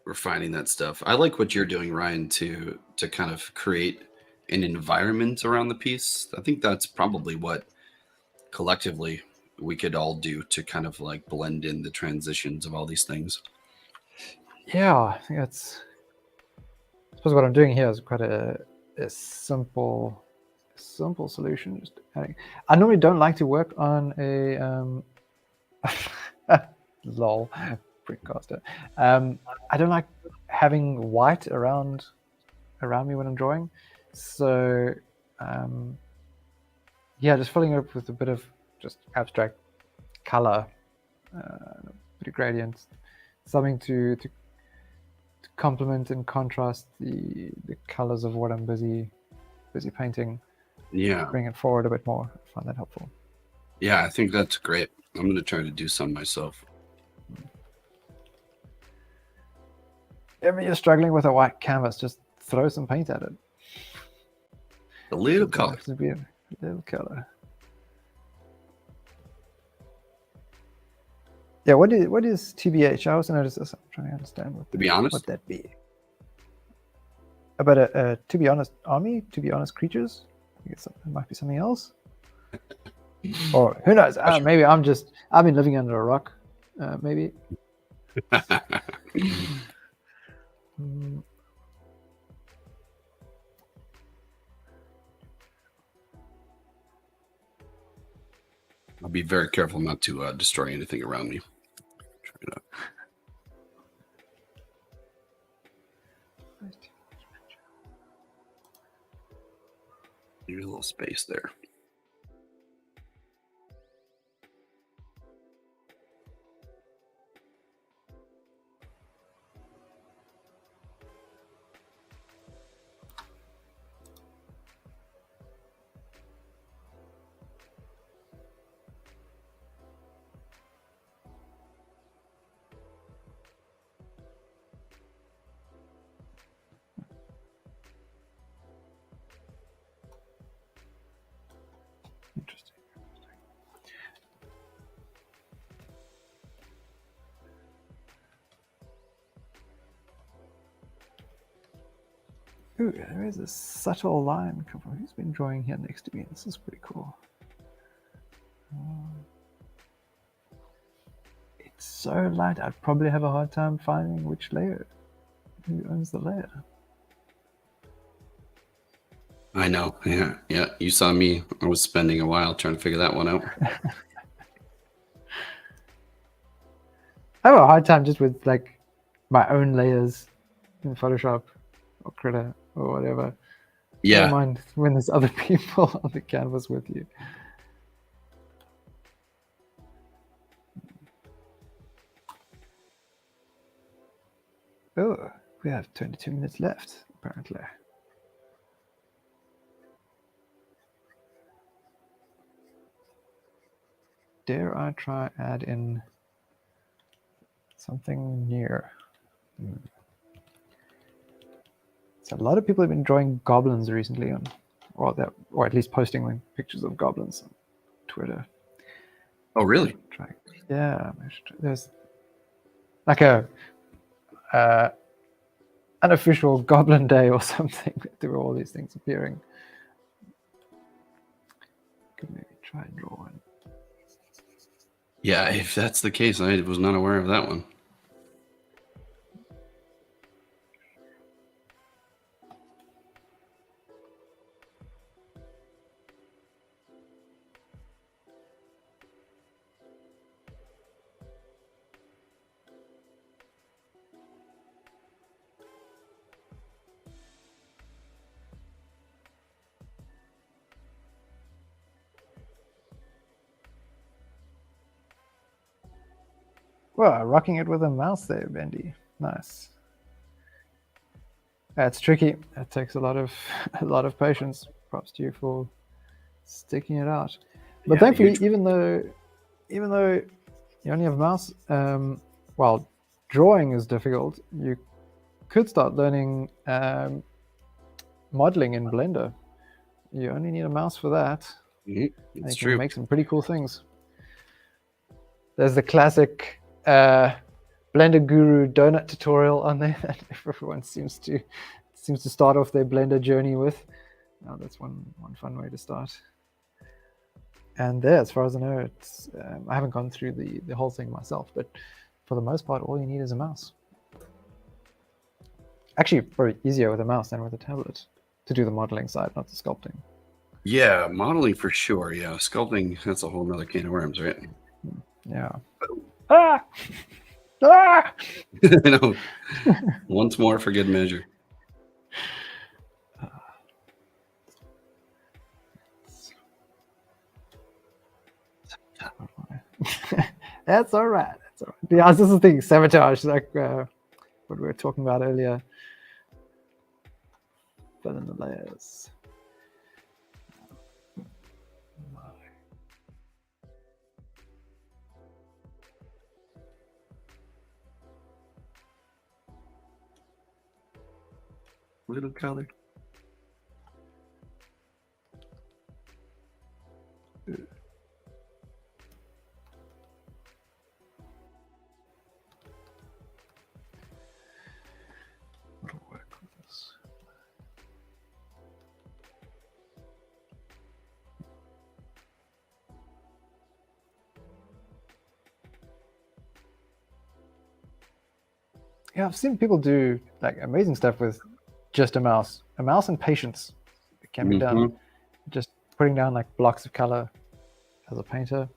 refining that stuff. I like what you're doing, Ryan, to kind of create an environment around the piece. I think that's probably what collectively we could all do to kind of like blend in the transitions of all these things. Yeah, I think that's. I suppose what I'm doing here is quite a simple solution. Just adding. I normally don't like to work on a lol precaster. I don't like having white around me when I'm drawing. So yeah, just filling it up with a bit of just abstract color, bit of gradient, something to complement and contrast the colors of what I'm busy painting. Yeah. Bring it forward a bit more. I find that helpful. Yeah, I think that's great. I'm going to try to do some myself. If you're struggling with a white canvas, just throw some paint at it. A little color. To be a little color. Yeah, what is TBH? I also noticed this. I'm trying to understand what that be. About a to be honest army, to be honest creatures. I guess it might be something else. Or who knows? Maybe I've been living under a rock. Maybe. I'll be very careful not to destroy anything around me. Try to... There's a little space there. Interesting. Ooh, there is a subtle line. Who's been drawing here next to me? This is pretty cool. It's so light, I'd probably have a hard time finding which layer. Who owns the layer? I know. Yeah. You saw me. I was spending a while trying to figure that one out. I have a hard time just with like my own layers in Photoshop or Krita or whatever. Yeah. Never mind when there's other people on the canvas with you. Oh, we have 22 minutes left, apparently. Dare I try add in something near? So a lot of people have been drawing goblins recently or at least posting like pictures of goblins on Twitter. Oh, really? Yeah, there's like a unofficial Goblin Day or something. There were all these things appearing. Could maybe try and draw one. Yeah, if that's the case, I was not aware of that one. Well, rocking it with a mouse there, Bendy. Nice. That's tricky. That takes a lot of patience. Props to you for sticking it out. But thankfully, even though you only have a mouse, while drawing is difficult, you could start learning modeling in Blender. You only need a mouse for that. Mm-hmm. It's true. true. Make some pretty cool things. There's the classic Blender Guru donut tutorial on there that everyone seems to start off their Blender journey with. Now that's one fun way to start. And there, as far as I know, it's I haven't gone through the whole thing myself, but for the most part, all you need is a mouse. Actually, probably easier with a mouse than with a tablet to do the modeling side, not the sculpting. Yeah, modeling for sure. Yeah, sculpting, that's a whole nother can of worms, right? Yeah. Ah! Ah! I know. Once more for good measure. That's all right. That's all right. Yeah, this is the thing. Sabotage, like what we were talking about earlier. Fill in the layers. Little color. What'll work with this? Yeah, I've seen people do like amazing stuff with just a mouse and patience. It can be done. Just putting down like blocks of color as a painter.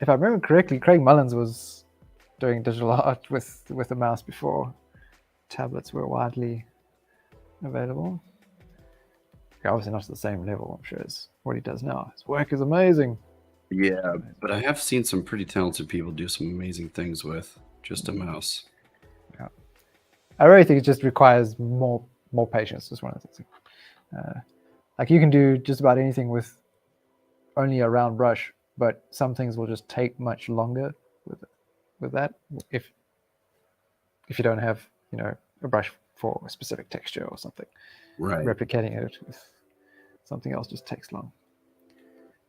If I remember correctly, Craig Mullins was doing digital art with a mouse before tablets were widely available. Obviously not to the same level, I'm sure, as what he does now. His work is amazing. Yeah, but I have seen some pretty talented people do some amazing things with just a mouse. Yeah. I really think it just requires more patience. Just one of the things. Like you can do just about anything with only a round brush, but some things will just take much longer with that if you don't have a brush for a specific texture or something. Right. Replicating it with something else just takes long.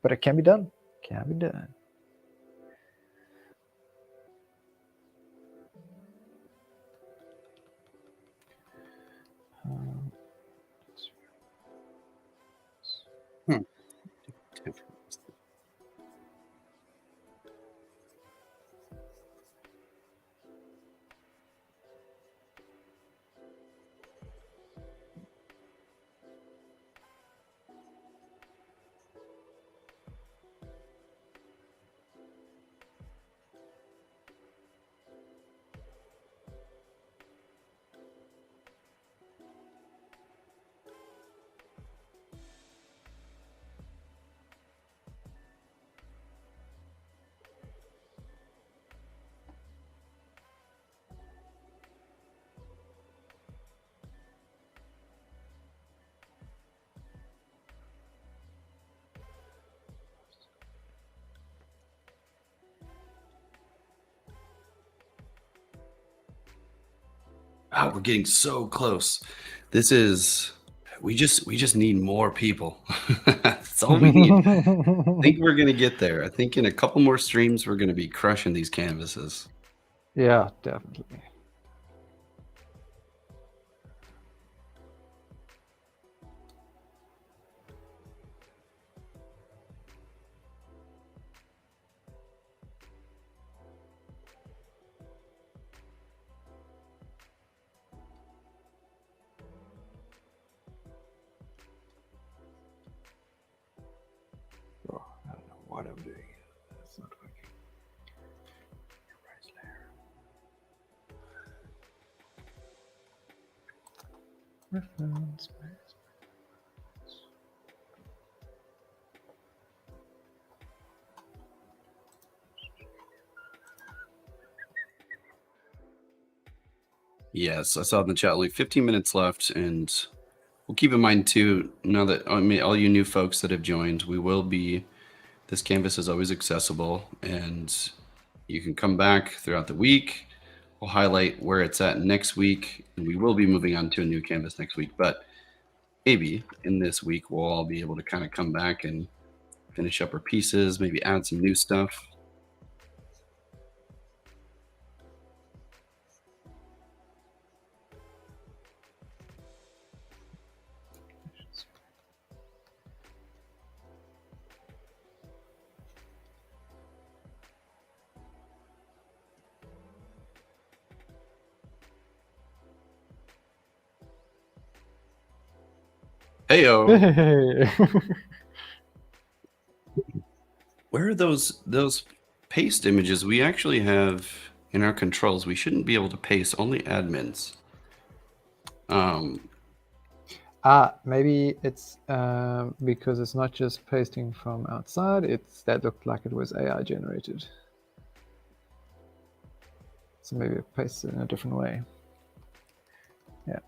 But it can be done. Can be done. Hmm. Oh, we're getting so close. This is we just need more people. That's all we need. I think we're gonna get there. I think in a couple more streams we're gonna be crushing these canvases. Yeah, definitely. Oh, I don't know what I'm doing. That's not working. Reference. Yes, I saw in the chat only 15 minutes left, and we'll keep in mind too, now that all you new folks that have joined, this canvas is always accessible, and you can come back throughout the week. We'll highlight where it's at next week, and we will be moving on to a new canvas next week, but maybe in this week we'll all be able to kind of come back and finish up our pieces, maybe add some new stuff. Heyo. Hey. Where are those paste images we actually have in our controls? We shouldn't be able to paste, only admins. Maybe it's because it's not just pasting from outside. That looked like it was AI generated. So maybe it pastes it in a different way. Yeah.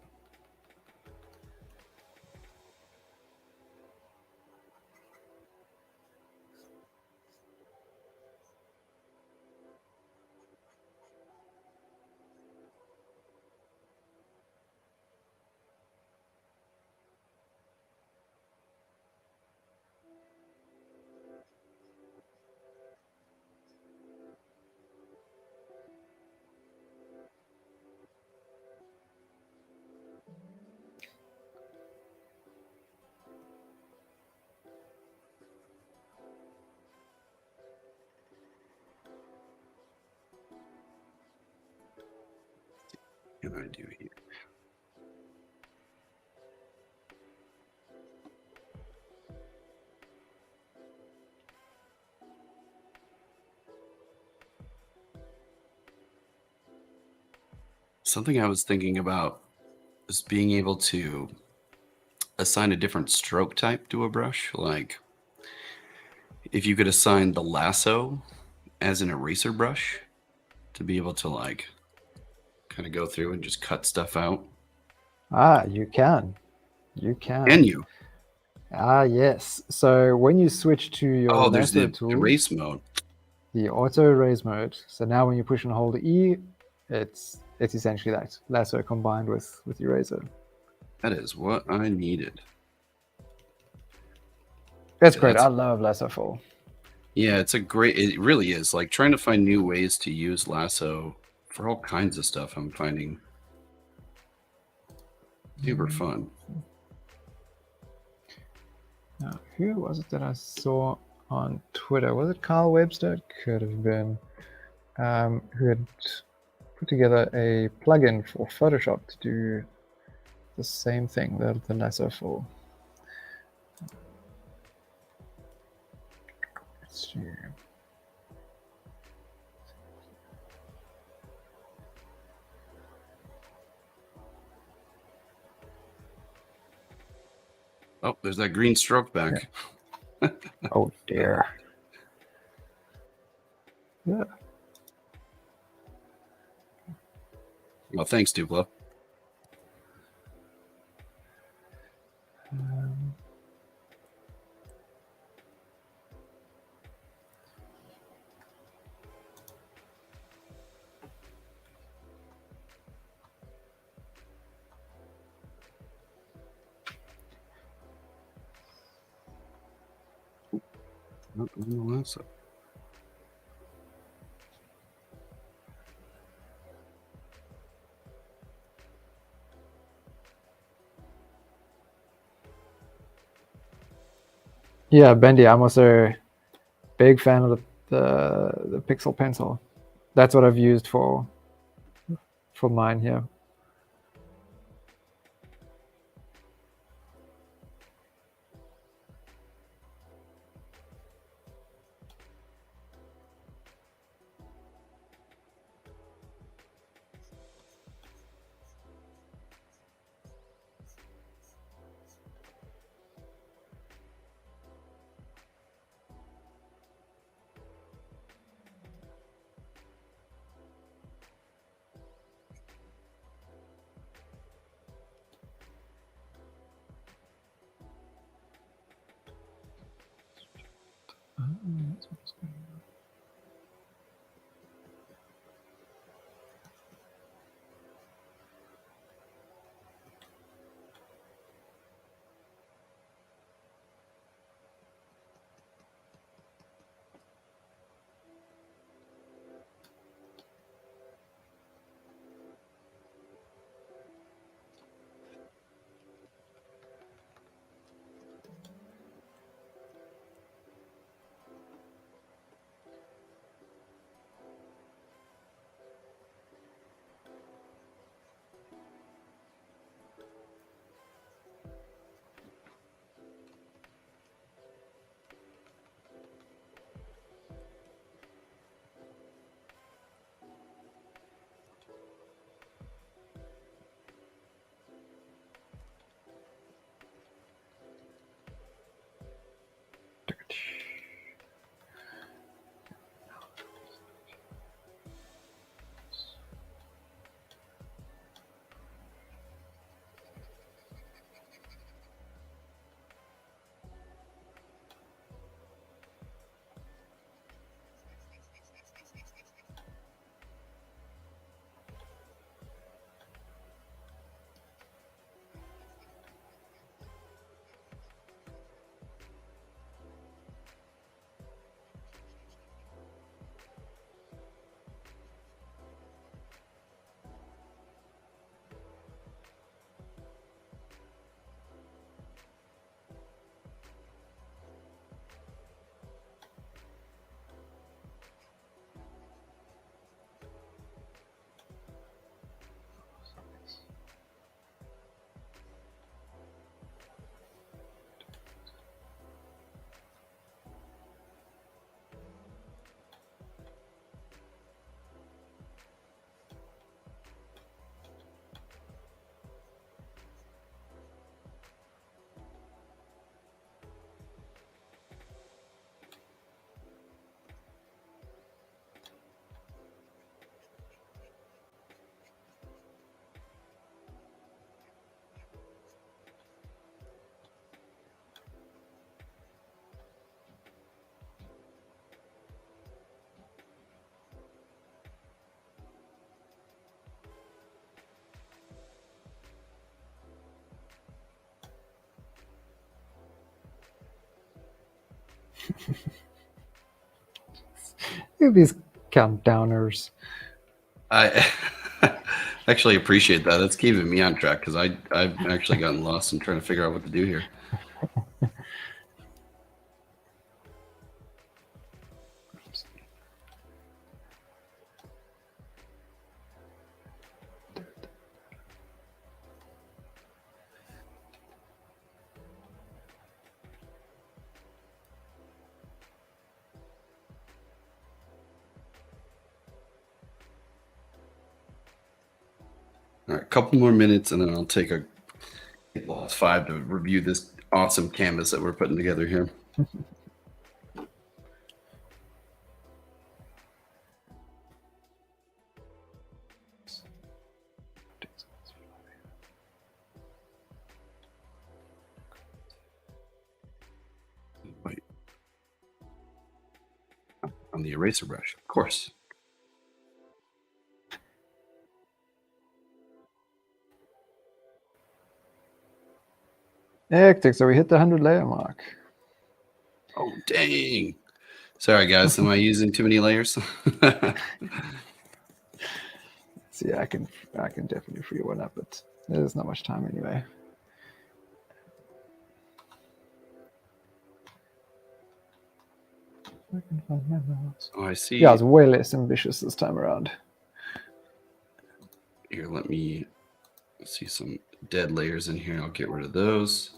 What can I do here? Something I was thinking about is being able to assign a different stroke type to a brush. Like if you could assign the lasso as an eraser brush to be able to like kind of go through and just cut stuff out. You can. You can. Can you? Yes. So when you switch to your There's lasso the tool, erase mode. the auto erase mode. So now when you push and hold E, it's essentially that lasso combined with eraser. That is what I needed. That's great. I love lasso full. Yeah, it really is. Like trying to find new ways to use lasso for all kinds of stuff, I'm finding super fun. Now, who was it that I saw on Twitter? Was it Kyle Webster? Could have been. Who had put together a plugin for Photoshop to do the same thing, the lasso full. Let's see. Oh, there's that green stroke back. Yeah. Oh dear. Yeah. Well, thanks, Duplo. Not on the lasso. Yeah, Bendy, I'm also a big fan of the Pixel Pencil. That's what I've used for mine here. These countdowners. I actually appreciate that. That's keeping me on track because I've actually gotten lost in trying to figure out what to do here. All right, a couple more minutes, and then I'll take a 5 to review this awesome canvas that we're putting together here. Wait. On the eraser brush, of course. Hectic, so we hit the 100 layer mark. Oh, dang. Sorry, guys. Am I using too many layers? See, I can definitely free one up, but there's not much time anyway. Oh, I see. Yeah, I was way less ambitious this time around. Here, let me see some dead layers in here. I'll get rid of those.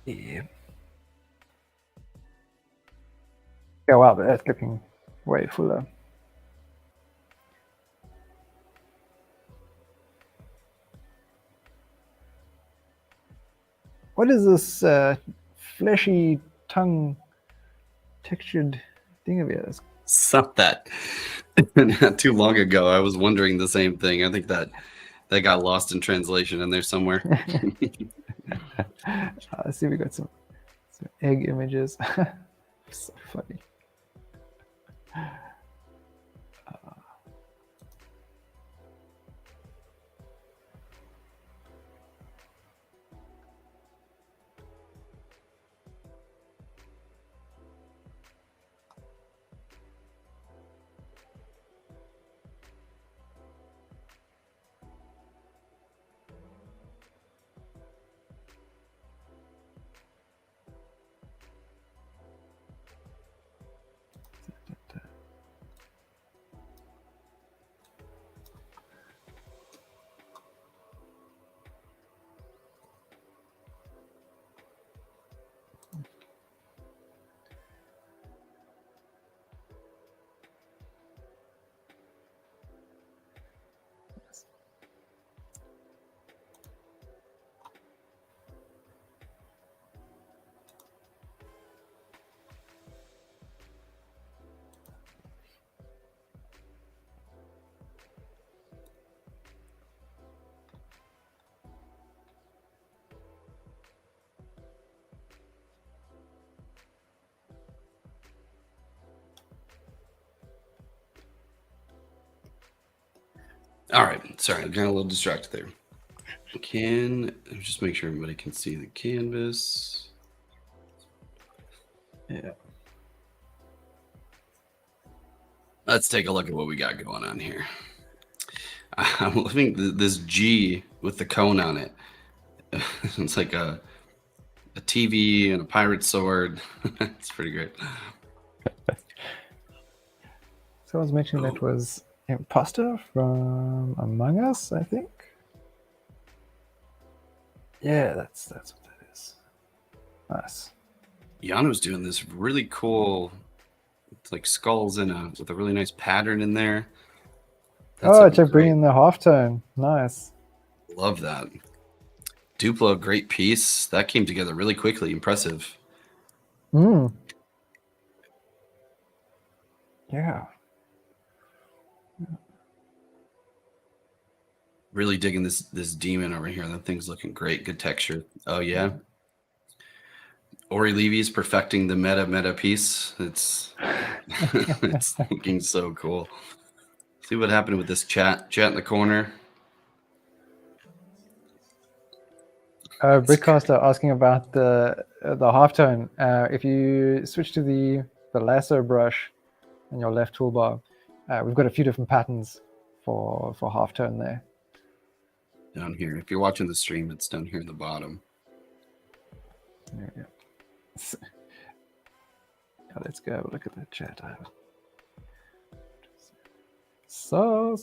Yeah, wow, that's looking way fuller. What is this fleshy tongue textured thing of yours? Stop that. Not too long ago, I was wondering the same thing. I think that got lost in translation in there somewhere. I see we got some egg images. So funny. All right. Sorry, I got a little distracted there. Just make sure everybody can see the canvas. Yeah. Let's take a look at what we got going on here. I'm loving this G with the cone on it. It's like a TV and a pirate sword. It's pretty great. Someone's mentioning that was Imposter from Among Us, I think. Yeah, that's what that is. Nice. Yano's doing this really cool, it's like skulls with a really nice pattern in there. That's to bring in the halftone. Nice. Love that. Duplo, great piece. That came together really quickly. Impressive. Yeah. Really digging this demon over here. That thing's looking great. Good texture. Oh yeah. Ori Levy's perfecting the meta piece. It's it's looking so cool. See what happened with this chat in the corner. Brickcaster asking about the halftone. If you switch to the lasso brush in your left toolbar, we've got a few different patterns for halftone there. Down here. If you're watching the stream, it's down here in the bottom. There we go. Now let's go have a look at the chat. So,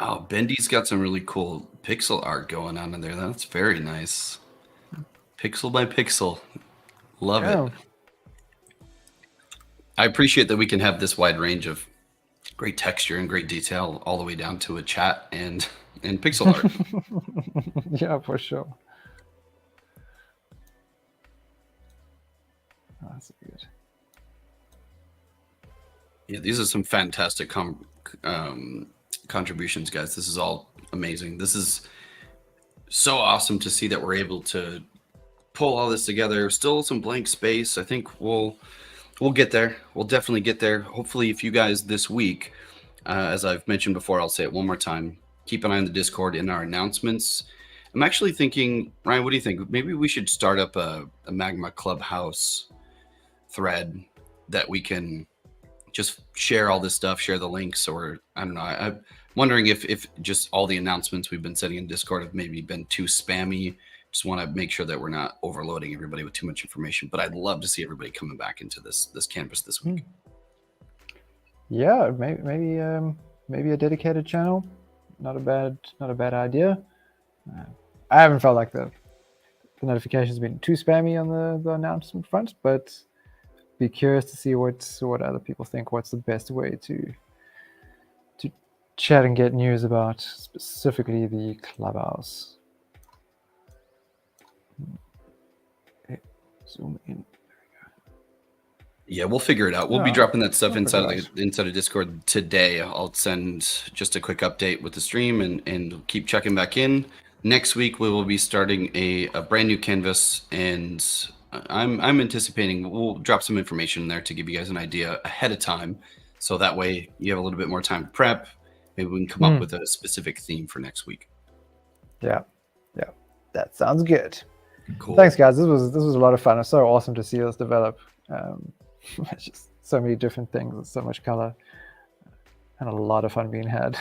oh, Bendy's got some really cool pixel art going on in there. That's very nice. Pixel by pixel. Love it. I appreciate that we can have this wide range of great texture and great detail all the way down to a chat and pixel art. Yeah, for sure. Oh, that's good. Yeah, these are some fantastic contributions, guys. This is all amazing. This is so awesome to see that we're able to pull all this together. Still some blank space. I think we'll get there. We'll definitely get there. Hopefully, if you guys this week, as I've mentioned before, I'll say it one more time, keep an eye on the Discord in our announcements. I'm actually thinking, Ryan, what do you think? Maybe we should start up a Magma Clubhouse thread that we can just share all this stuff, share the links, or I don't know. I'm wondering if just all the announcements we've been setting in Discord have maybe been too spammy. Just want to make sure that we're not overloading everybody with too much information. But I'd love to see everybody coming back into this canvas this week. Yeah, maybe a dedicated channel. Not a bad idea. I haven't felt like the notifications have been too spammy on the announcement front, but be curious to see what other people think. What's the best way to chat and get news about specifically the Clubhouse? Okay, zoom in. Yeah, we'll figure it out. We'll be dropping that stuff inside of Discord today. I'll send just a quick update with the stream and keep checking back in. Next week we will be starting a brand new canvas, and I'm anticipating we'll drop some information in there to give you guys an idea ahead of time, so that way you have a little bit more time to prep. Maybe we can come up with a specific theme for next week. Yeah, that sounds good. Cool. Thanks, guys. This was a lot of fun. It's so awesome to see this develop. Just so many different things and so much color, and a lot of fun being had.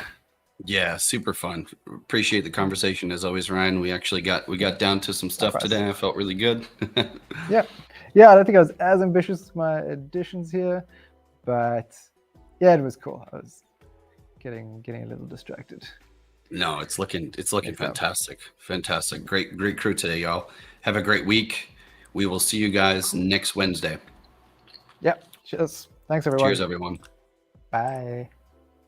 Yeah, super fun. Appreciate the conversation as always, Ryan. We actually got down to some stuff today. I felt really good. Yeah, I don't think I was as ambitious with my additions here, but yeah, it was cool. I was getting a little distracted. No, it's looking fantastic. Fantastic. Great crew today, y'all. Have a great week. We will see you guys next Wednesday. Yeah. Cheers. Thanks, everyone. Cheers, everyone. Bye.